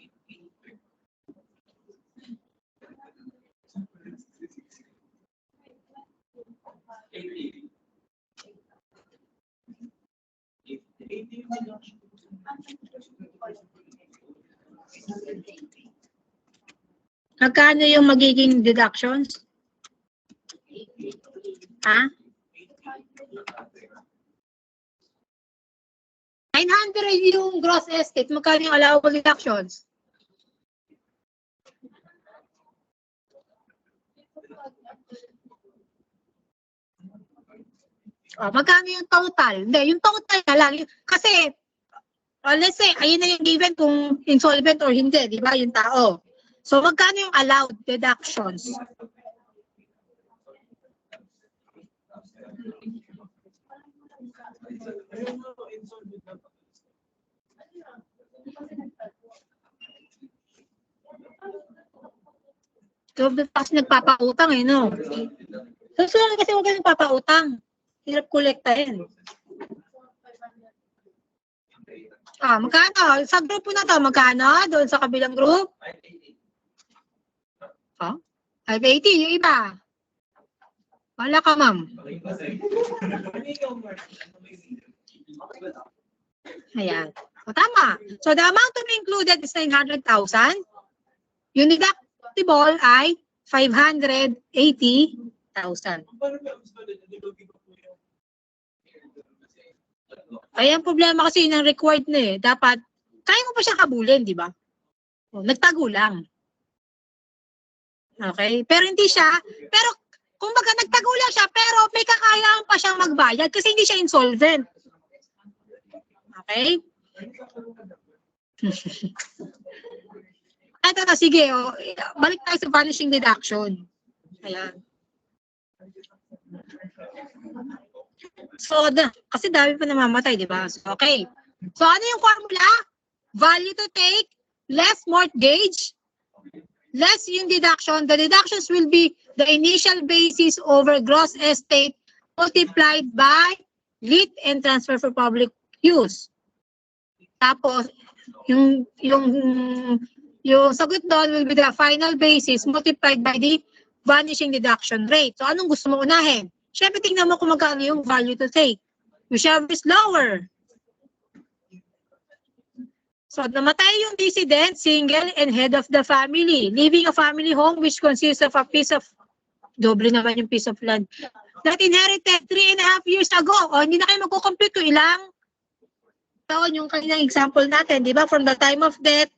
Magkano yung magiging deductions? Ha? 900 yung gross estate. Magkano yung allowable deductions? Magkano yung total? Hindi, yung total na lang. Kasi, let's say, ayun na yung given kung insolvent or hindi, di ba, yung tao. So, magkano yung allowed deductions? So, kasi nagpapautang no? So, kasi huwag ka nagpapautang. Hirap kolektahin. Magkano? Sa grupo na to, magkano? Doon sa kabilang group? 580, yung iba. Wala ka, ma'am. Ayan. So, tama. So, the amount to be included is 900,000. Yung deductible ay 580,000. Ay, ang problema kasi ng required na eh. Dapat, kaya mo pa siya kabulin, di ba? Nagtago lang. Okay? Pero hindi siya, pero kumbaga nagtago lang siya, pero may kakayaan pa siyang magbayad kasi hindi siya insolvent. Okay? Ito na, sige. Balik tayo sa vanishing deduction. Ayan. So, kasi dami pa namamatay, di ba? So, okay. So, ano yung formula? Value to take, less mortgage, less yung deduction. The deductions will be the initial basis over gross estate multiplied by lit and transfer for public use. Tapos, yung sagot doon will be the final basis multiplied by the vanishing deduction rate. So, anong gusto mo unahin? Siyempre, tingnan mo kung magkano yung value to take. Whichever is lower. So, namatay yung decedent, single, and head of the family, leaving a family home which consists of a piece of, doble naman yung piece of land, that inherited 3.5 years ago. O, hindi na kayo magkukompute kung ilang taon yung kanilang example natin, di ba? From the time of death,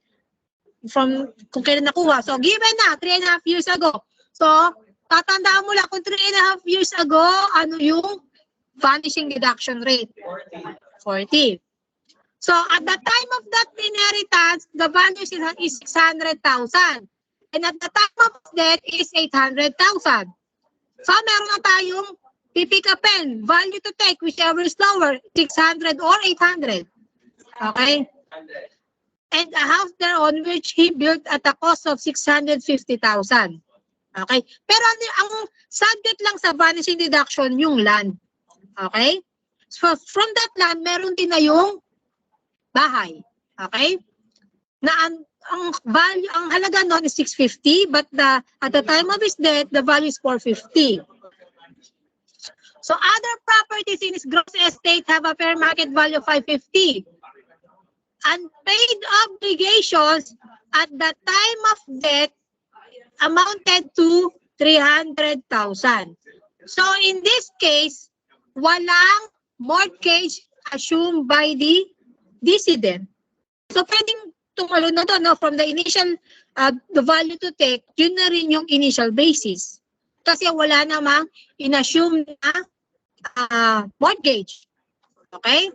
from kung kailan nakuha. So, given na, 3.5 years ago. So, tatandaan mo lang kung 3.5 years ago, ano yung vanishing deduction rate? 40. So, at the time of that inheritance, the value is 600,000. And at the time of death is 800,000. So, meron na tayong pipick upin, value to take, whichever is lower, 600 or 800. Okay? And a house there on which he built at a cost of 650,000. Okay? Pero ang subject lang sa vanishing deduction, yung land. Okay? So, from that land, meron din na yung bahay. Okay? Na ang value, ang halaga noon is 650, but at the time of his death, the value is 450. So, other properties in his gross estate have a fair market value of 550. Unpaid obligations at the time of death amounted to 300,000. So, in this case, walang mortgage assumed by the decedent. So, pwedeng tumalo na doon, no? From the initial, the value to take, yun na rin yung initial basis. Kasi wala namang inassume na mortgage. Okay?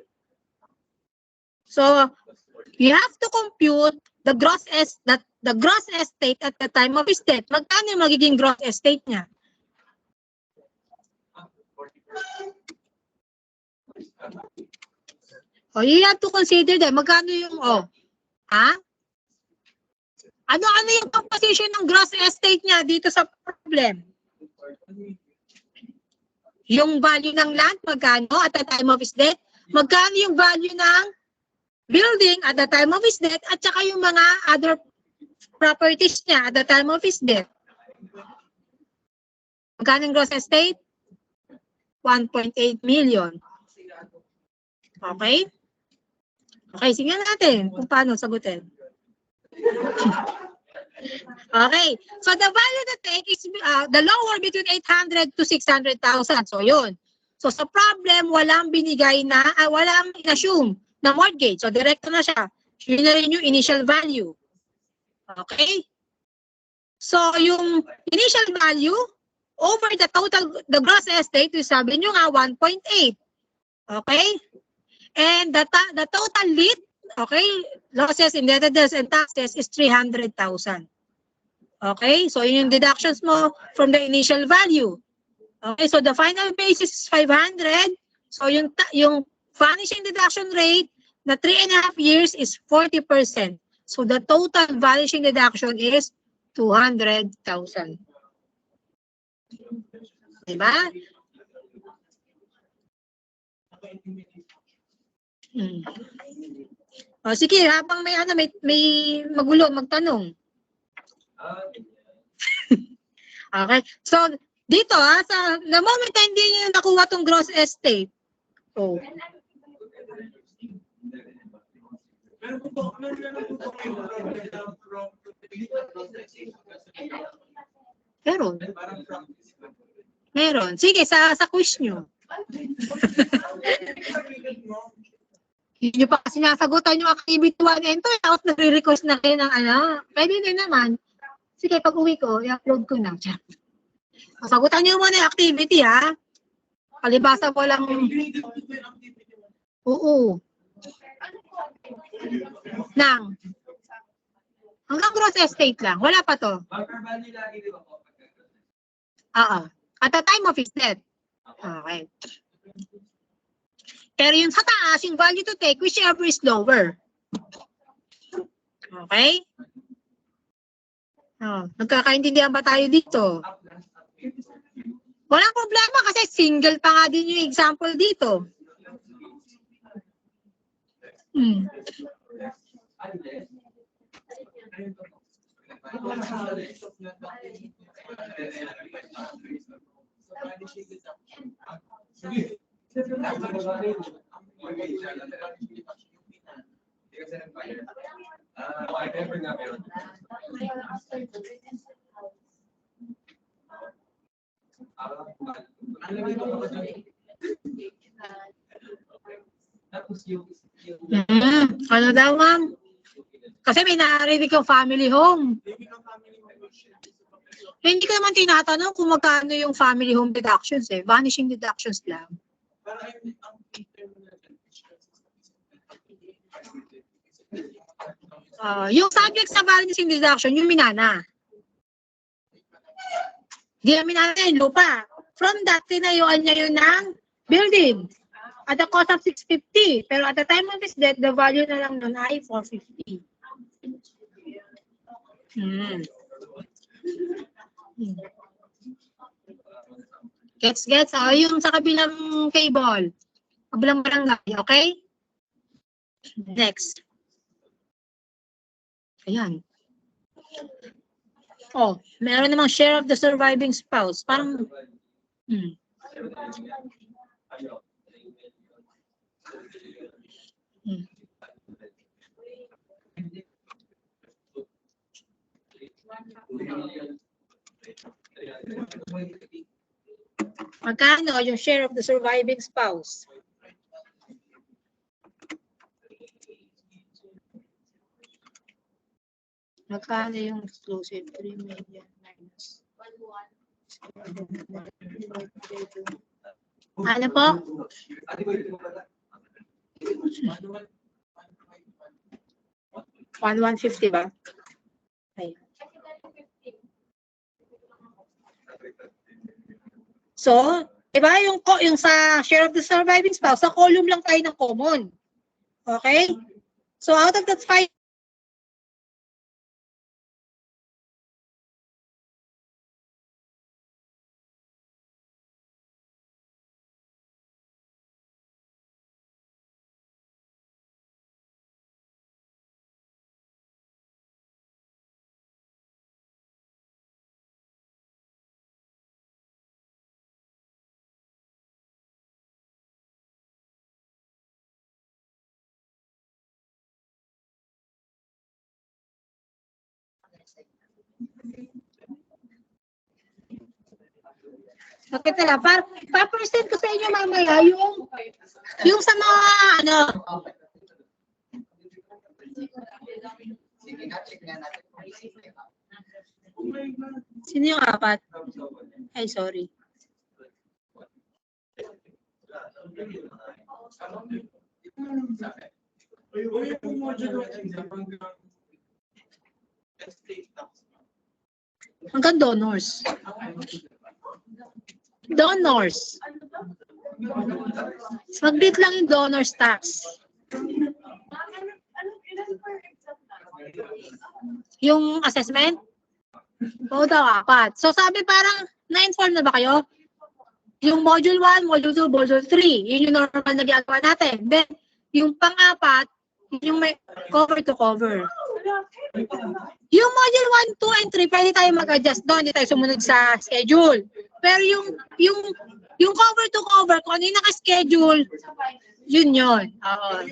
So, you have to compute the gross estate at the time of his death. Magkano yung magiging gross estate niya? You have to consider that. Magkano yung, Ano yung composition ng gross estate niya dito sa problem? Yung value ng land, magkano at the time of his death? Magkano yung value ng building at the time of his death? At saka yung mga other properties niya at the time of his death. Magkano yung gross estate? 1.8 million. Okay? Okay, sige natin kung paano sagutin. Okay. So, the value to take is the lower between 800 to 600,000. So, yun. So, sa problem, walang binigay na, walang in-assume na mortgage. So, direkto na siya. Yun na rin yung initial value. Okay? So, yung initial value over the total, the gross estate, sabi nyo nga, 1.8. Okay? And the total lit, okay, losses, indebtedness, and taxes is 300,000. Okay? So, yun yung deductions mo from the initial value. Okay? So, the final basis is 500. So, yung vanishing deduction rate na 3.5 years is 40%. So, the total vanishing deduction is 200,000. Diba? O sige, habang may ano, may magulo, magtanong. Okay. So, dito sa the moment na hindi niyo nakuha tong gross estate. Oh. Meron. Meron. Sige, sa quiz nyo. Hindi nyo pa kasi nasagutan yung activity 1 and 2, tapos nagre-request na kayo ng ano. Pwede din naman. Sige, pag uwi ko, i-upload ko na. Sagutan nyo muna yung activity, ha? Palibasa ko lang. Oo. Nang. Hanggang gross estate lang. Wala pa to. Oo. At the time of his death. Okay. Pero yung sa taas, yung value to take, whichever is lower. Okay? Oh, nagkakaintindihan ba tayo dito? Walang problema kasi single pa nga din yung example dito. Ano daw, ma'am? Kasi may narinig yung family home. Hindi ko naman tinatanong kung magkano yung family home deductions eh. Vanishing deductions lang. Yung subject sa vanishing deduction, yung minana. Hindi na minana yung lupa. From that, tinayuan niya yun ng building. At the cost of 650. Pero at the time of his death, the value na lang nun ay 450. Gets? Yung sa kabilang table. Kabilang barangay, okay? Next. Ayan. Oh, meron namang share of the surviving spouse. Parang, magkano yung share of the surviving spouse? Magkano yung exclusive 3 million minus 1. Ano po? 1,150 ba? Ayun. So, diba yung sa share of the surviving spouse, sa column lang tayo ng common. Okay? So, out of that 5, bakit na lang? Pa-present ko sa inyo mamaya yung sa mga ano. Sino yung 4? Ay, sorry. Hanggang donors. Donors. Mag-bit lang yung donors tax. Yung assessment? Oo daw, 4. So sabi parang na-inform na ba kayo? Yung module 1, module 2, module 3. Yun yung normal na ginagawa natin. Then, yung pang-4, Yung may cover to cover. Yung module 1, 2, and 3, pwede tayo mag-adjust doon. Hindi tayo sumunod sa schedule. Pero yung cover to cover, kung ano yung naka-schedule, yun yun. Oo.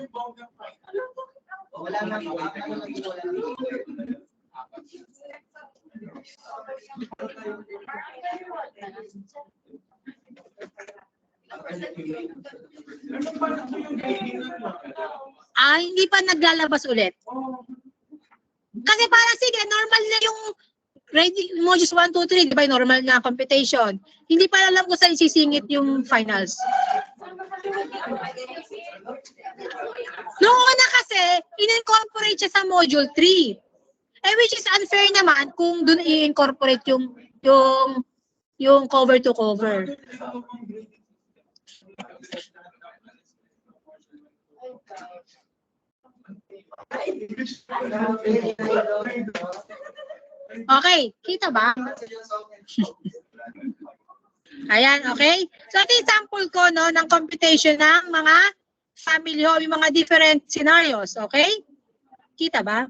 Hindi pa naglalabas ulit. Kasi para sige, normal na yung ready modules 1, 2, 3, di ba? Normal na computation. Hindi pa alam ko saan isisingit yung finals. Noong una kasi, in-incorporate siya sa module 3. Which is unfair naman kung dun i-incorporate yung cover to cover. Okay, kita ba? Ayan, okay? So, ito yung sample ko no, ng computation ng mga family home, yung mga different scenarios, okay? Kita ba?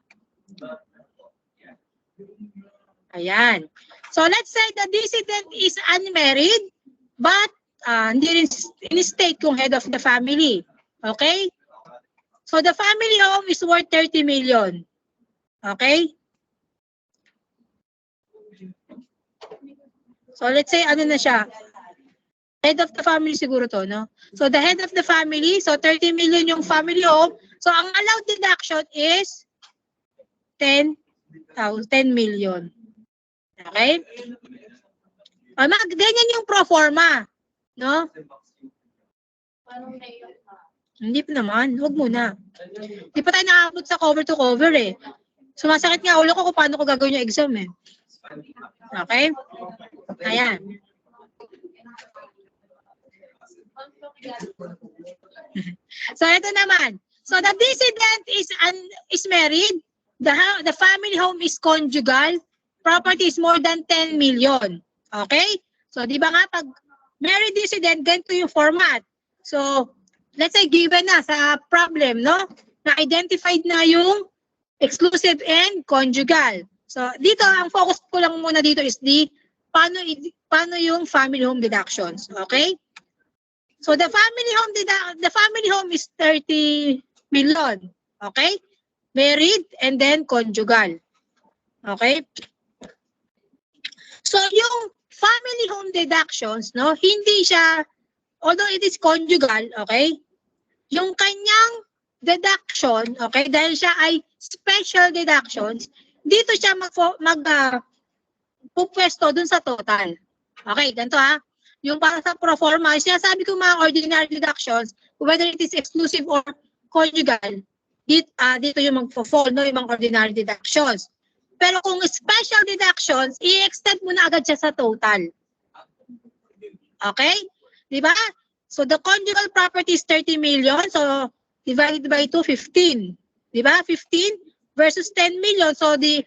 Ayan. So, let's say the decedent is unmarried, but hindi rin in-state kung head of the family. Okay? So, the family home is worth 30 million. Okay? So, let's say, ano na siya? Head of the family siguro to, no? So, the head of the family, so 30 million yung family home. So, ang allowed deduction is 10 million. Okay? Ganyan yung pro forma. No? Hindi pa naman. Huwag muna. Hindi pa tayo nakakabot sa cover to cover eh. Sumasakit nga ulo ko kung paano ko gagawin yung exam eh. Okay? Ayan. So, ito naman. So, the decedent is married. The family home is conjugal. Property is more than 10 million. Okay? So, di ba nga, pag married decedent, ganito yung format. So, let's say, given na sa problem, no? Na-identified na yung exclusive and conjugal. So, dito, ang focus ko lang muna dito is paano yung family home deductions. Okay? So, the family home is 30 million. Okay? Married and then conjugal. Okay? So, yung family home deductions, no, hindi siya, although it is conjugal, okay, yung kanyang deduction, okay, dahil siya ay special deductions, dito siya pupwesto dun sa total. Okay, ganito ha. Yung para sa pro forma, sinasabi ko mga ordinary deductions, whether it is exclusive or conjugal, dito yung magpo-fall, no, yung mga ordinary deductions. Pero kung special deductions, i-extend mo na agad siya sa total. Okay? Diba? So, the conjugal property is 30 million. So, divided by 2, 15. Diba? 15 versus 10 million. So, the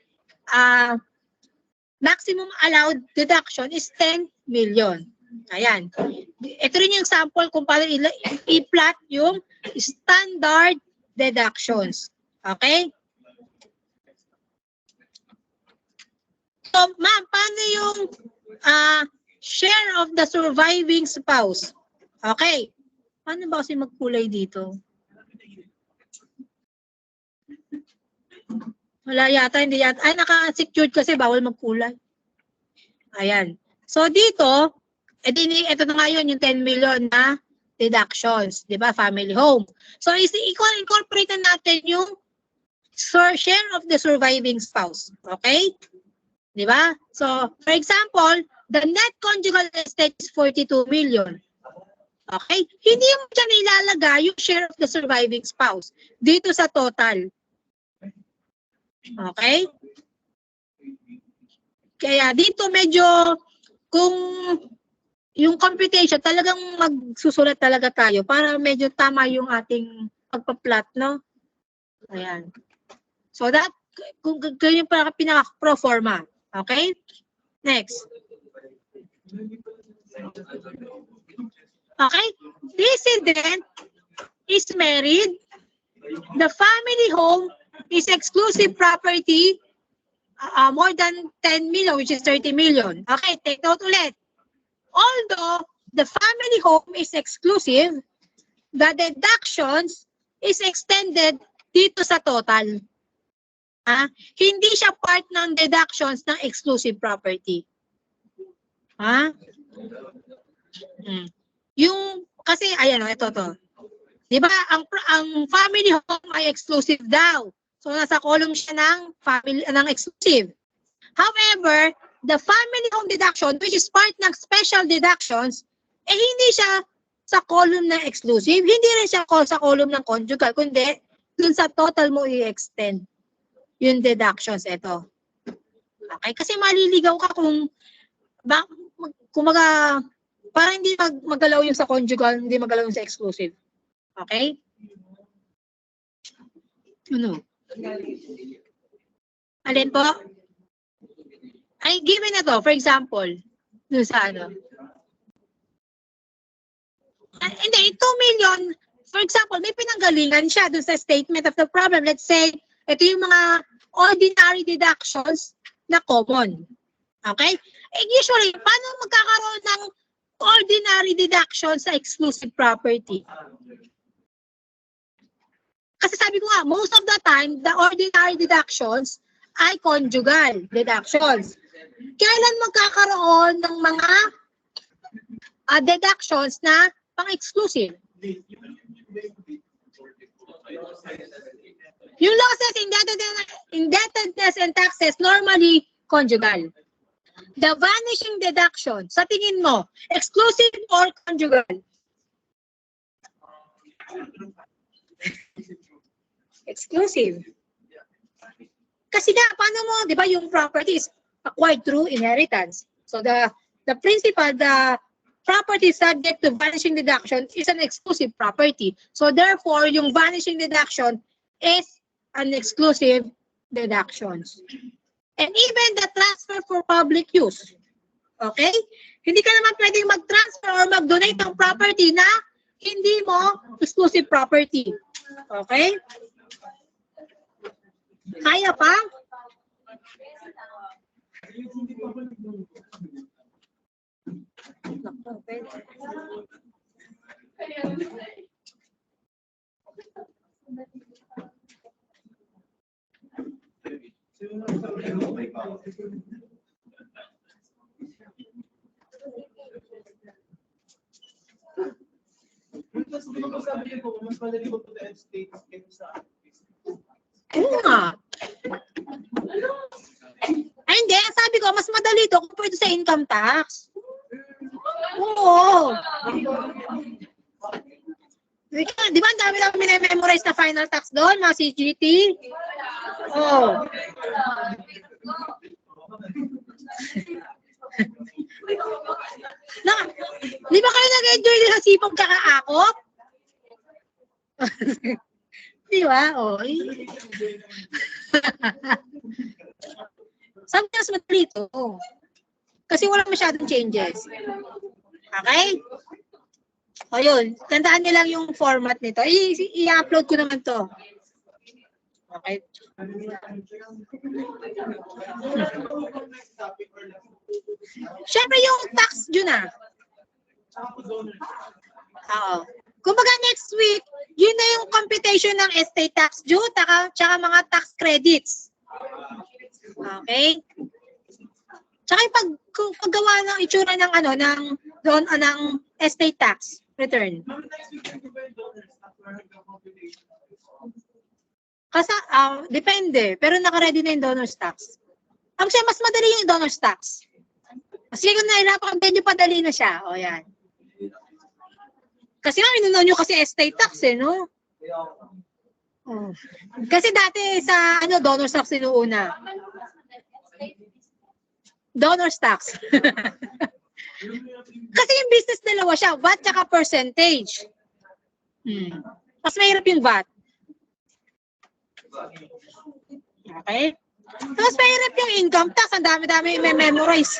maximum allowed deduction is 10 million. Ayan. Ito rin yung sample kung paano i-plot yung standard deductions. Okay? So, ma'am, paano yung share of the surviving spouse? Okay. Paano ba kasi magkulay dito? Wala yata, hindi yata. Ay, naka-secured kasi bawal magkulay. Ayan. So, dito, ito na nga yun, yung 10 million na deductions. Di ba? Family home. So, incorporate na natin yung share of the surviving spouse. Okay? Di ba? So, for example, the net conjugal estate is 42 million. Okay? Hindi mo dyan ilalagay yung share of the surviving spouse dito sa total. Okay? Kaya dito medyo, kung yung computation, talagang magsusulat talaga tayo para medyo tama yung ating pagpa-plot, no? Ayan. So, kung ganyan para pinaka-pro forma. Okay? Next. Okay? Decedent is married the family home is exclusive property more than 10 million, which is 30 million. Okay, take note ulit. Although the family home is exclusive, the deductions is extended dito sa total. Hindi siya part ng deductions ng exclusive property. Yung, kasi, ayan o, ito to. Diba, ang family home ay exclusive daw. So, nasa column siya ng exclusive. However, the family home deduction, which is part ng special deductions, hindi siya sa column ng exclusive, hindi rin siya sa column ng conjugal, kundi dun sa total mo i-extend yung deductions. Ito. Okay? Kasi maliligaw ka kung parang hindi magalaw yung sa conjugal, hindi magalaw yung sa exclusive. Okay? Ano? Alin po? Ay, given na to, for example, dun sa ano. Hindi, 2 million, for example, may pinanggalingan siya dun sa statement of the problem. Let's say, ito yung mga ordinary deductions na common. Okay? Usually, paano magkakaroon ng ordinary deductions sa exclusive property? Kasi sabi ko nga, most of the time, the ordinary deductions ay conjugal deductions. Kailan magkakaroon ng mga deductions na pang-exclusive? Yung losses, indebtedness, and taxes, normally conjugal. The vanishing deduction, sa tingin mo, exclusive or conjugal? Exclusive. Kasi nga, paano mo, di ba, yung property is acquired through inheritance. So the principal, the property subject to vanishing deduction is an exclusive property. So therefore, yung vanishing deduction is an exclusive deductions. And even the transfer for public use. Okay? Hindi ka naman pwedeng mag-transfer or mag-donate ng property na hindi mo exclusive property. Okay? Kaya pa? Oo nga. Ay, hindi. Sabi ko, mas madali ito kung pwede sa income tax. Oo. Di ba, ang dami lang minimemorize na final tax doon, mga CGT? Oo. Di ba kayo nag-enjoy din sa sipag kakaakot? Di ba? Oo. Sabi mas madali ito. Kasi wala masyadong changes. Okay? O yun, tandaan niyo lang yung format nito. I-upload ko naman to. Okay? Siyempre yung tax due na. Oo. Kumbaga next week, yun na yung computation ng estate tax due, tsaka mga tax credits. Okay? Tsaka yung paggawa ng itsura ng ng estate tax return. Kasi depende, pero naka-ready na yung donor's tax. Actually, mas madali yung donor's tax. Kasi kung nahirapan, medyo padali na siya. O yan. Kasi nga, inunaw nyo kasi estate tax no? Oh. Kasi dati sa donor's tax inuuna. Donor's tax. Kasi yung business dalawa siya, VAT tsaka percentage. Mas mahirap yung VAT. Okay? Tapos mahirap yung income tax, ang dami-dami i-memorize.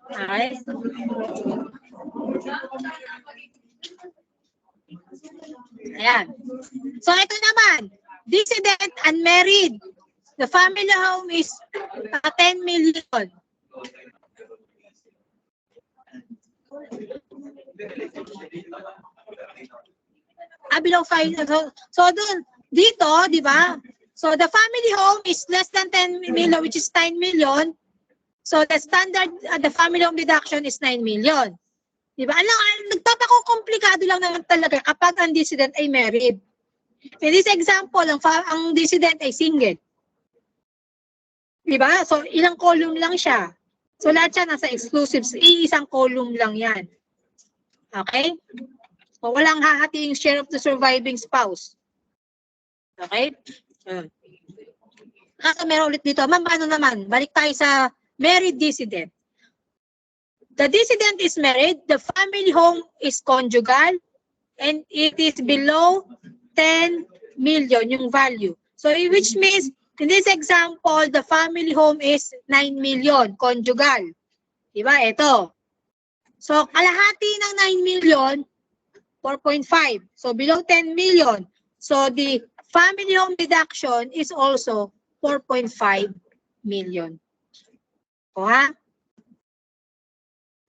Okay? Ayan. So, ito naman. Dissident, unmarried. The family home is 10 million. Below 5. So, dito, di ba? So, the family home is less than 10 million, which is 9 million. So, the standard, the family home deduction is 9 million. Di ba? Nagpapakomplikado lang naman talaga kapag ang dissident ay married. In this example, ang dissident ay single. Di ba? So, ilang column lang siya. So, lahat siya nasa exclusives. Iisang column lang yan. Okay? So, walang hahating share of the surviving spouse. Okay? Kasi meron ulit dito. Ma'am, ano naman? Balik tayo sa married dissident. The dissident is married. The family home is conjugal. And it is below 10 million yung value. So, which means, in this example, the family home is 9 million, conjugal. Diba? Ito. So, kalahati ng 9 million, 4.5. So, below 10 million. So, the family home deduction is also 4.5 million. O ha?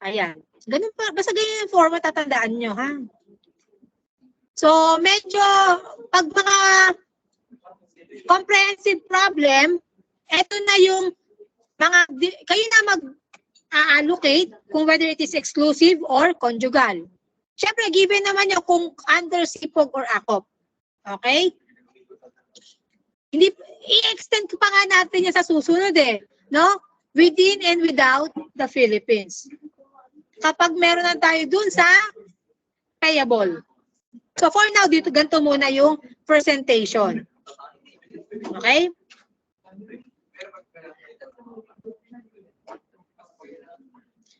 Ayan. Ganun pa. Basta ganyan yung format, tatandaan nyo, ha? So, medyo, pag mga comprehensive problem, eto na yung mga, kayo na mag-allocate kung whether it is exclusive or conjugal. Siyempre, given naman yung kung under sipog or akop. Okay? Hindi, i-extend pa nga natin yan sa susunod no? Within and without the Philippines. Kapag meron na tayo dun sa payable. So for now, dito ganito muna yung presentation. Okay?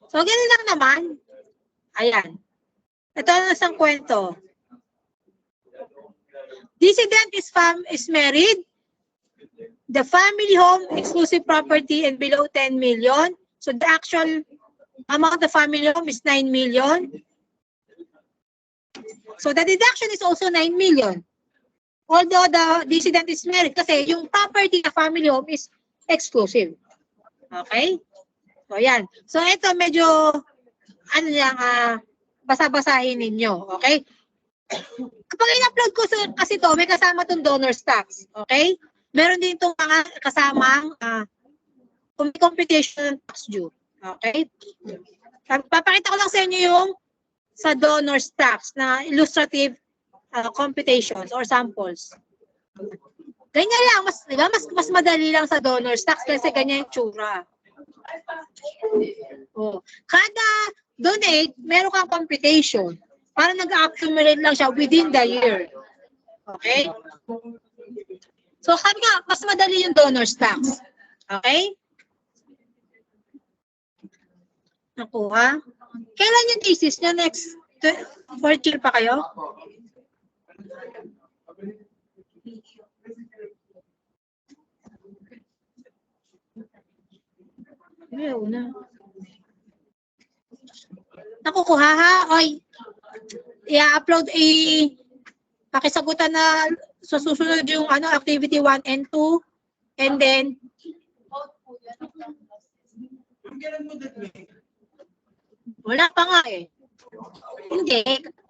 So ganun lang naman. Ayan. Ito na isang kwento. Dissident is married. The family home, exclusive property, and below 10 million. So the actual amount of the family home is 9 million. So the deduction is also 9 million. Although the dissident is married, kasi yung property na family home is exclusive. Okay? So yan. So ito medyo, ano lang, basa-basahin ninyo. Okay? Kapag in-upload ko kasi to, may kasama itong donor's tax. Okay? Meron din itong mga kasamang computation tax due. Okay? Papakita ko lang sa inyo yung sa donor's tax na illustrative computations or samples. Ganyan lang, diba? Mas madali lang sa donor's tax kasi ganyan yung tsura. Oh. Kada donate, meron kang computation. Para nag-accumulate lang siya within the year. Okay? So, kaya mas madali yung donor's tax. Okay? Nakuha? Kailan yung thesis nyo? Next? Fourth year pa kayo? Una. Nakukuha ha? Oy, i-upload pakisagutan na sa susunod yung activity 1 and 2 and then wala pa nga hindi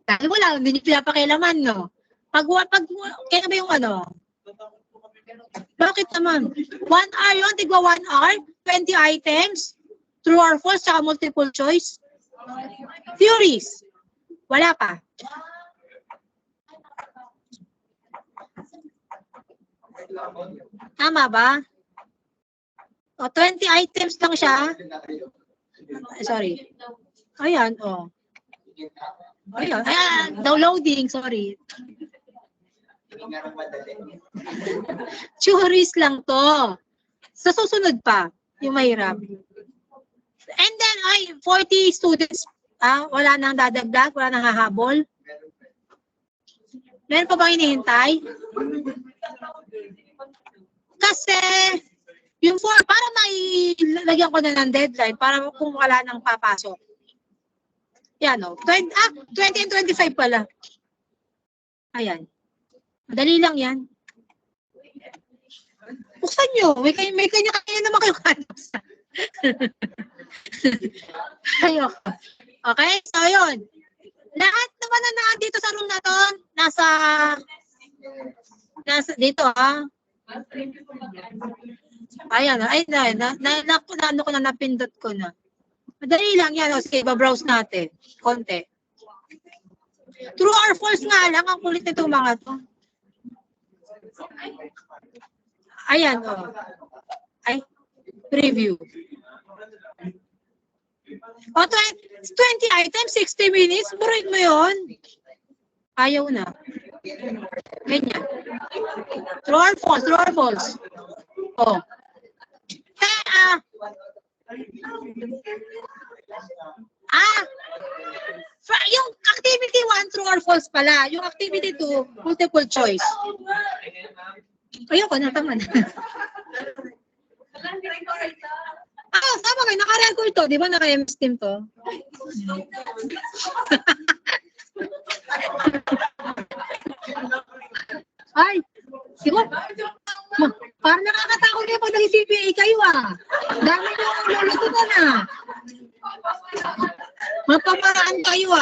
dahil wala, hindi nyo pinapakilaman no. Pag kaya ba yung bakit naman 1 hour yun, tigwa 1 hour 20 items true or false saka multiple choice theories wala pa. Tama ba? O, 20 items lang siya. Sorry. Ayan, Ayan, downloading, sorry. Theories lang to. Sa susunod pa, yung mahirap. And then, 40 students, wala nang dadagdag, wala nang hahabol. Meron pa bang hinihintay? Kasi, yung para mailagyan ko na ng deadline, para kung wala nang papasok. Yan 20 and 25 pala. Ayan. Madali lang yan. Buksan nyo. May kanya-kanya naman kayo kanvas. Ayoko. Okay? So, yun. Lahat naman na nandito sa room na to, nasa dito, ha? Ayan, ay, ano ko na, napindot ko na. Madali lang yan. O, sige, babrowse natin. Konti. True or false nga lang, ang kulit nito mga to. Ayan, o. Ay, preview. O, 20 items, 60 minutes. Burit mo yun. Ayaw na. Ganyan. True or false? True or false? O. Yung activity 1, true or false pala. Yung activity 2, multiple choice. Ayoko na, tama na. Tama kayo, naka-record to. Di ba naka-MS Team to? Ay, di ba? Parang nakakatakot kayo pag nag-CPA kayo, Dami nyo ang lulututan, Mapamaraan kayo,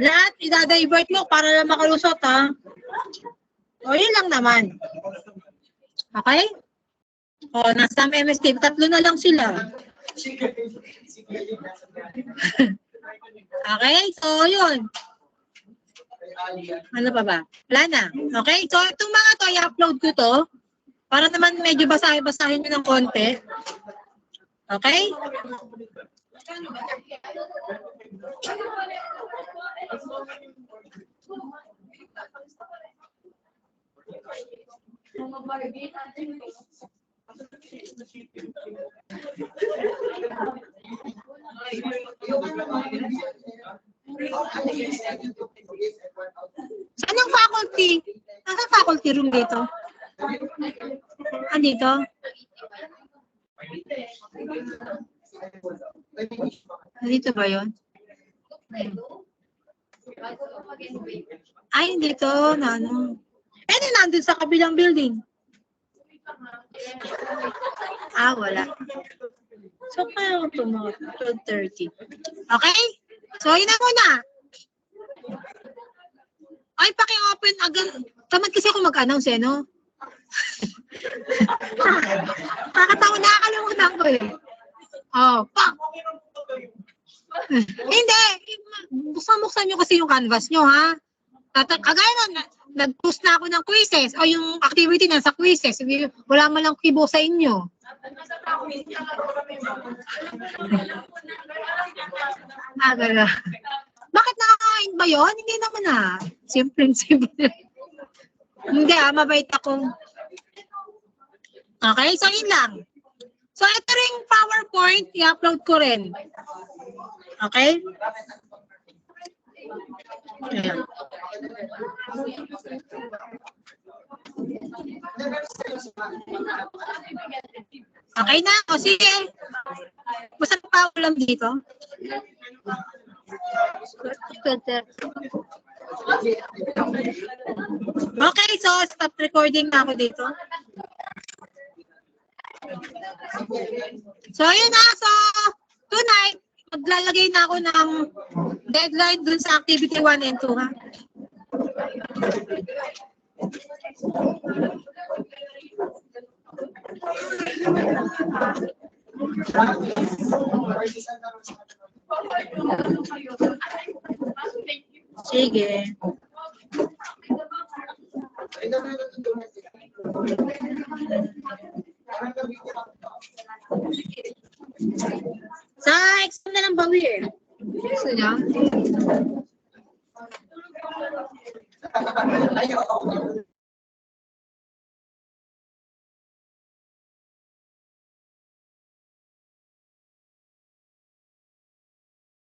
Lahat, idadivert mo para lang makalusot, O, yun lang naman. Okay? O, nasa MS Team, 3 na lang sila. Okay? So, yun. Ano pa ba? Wala na. Okay? So, itong mga to, i-upload ko to. Para naman medyo basahin nyo ng konti. Okay? Saan ang faculty? Nasa faculty room dito? Dito? Dito ba yun? Ay, dito. Pwede nandun sa kabilang building. Wala. So, kaya ito mga 12:30. Okay? So, yun na muna. Ay, paki-open agad. Tamad kasi ako mag-announce, no? Nakakatawa, nakakalimutan ko, pak! Hindi. Buksan nyo kasi yung canvas nyo, ha? Kagaya na, nag-post na ako ng quizzes o yung activity na sa quizzes. Wala man lang kibo sa inyo. Gala. Bakit nakakain ba yun? Hindi naman, Simple. Hindi, mabait ako. Okay, so yun lang. So, ito ring PowerPoint, i-upload ko rin. Okay? Ayan. Okay na? O sige. Basta pa ako lang dito. Okay, so stop recording na ako dito. So, yun na. So, tonight, maglalagay na ako ng deadline dun sa activity 1 and 2, ha? Sige. Sa exam na lang bawi, Gusto niya?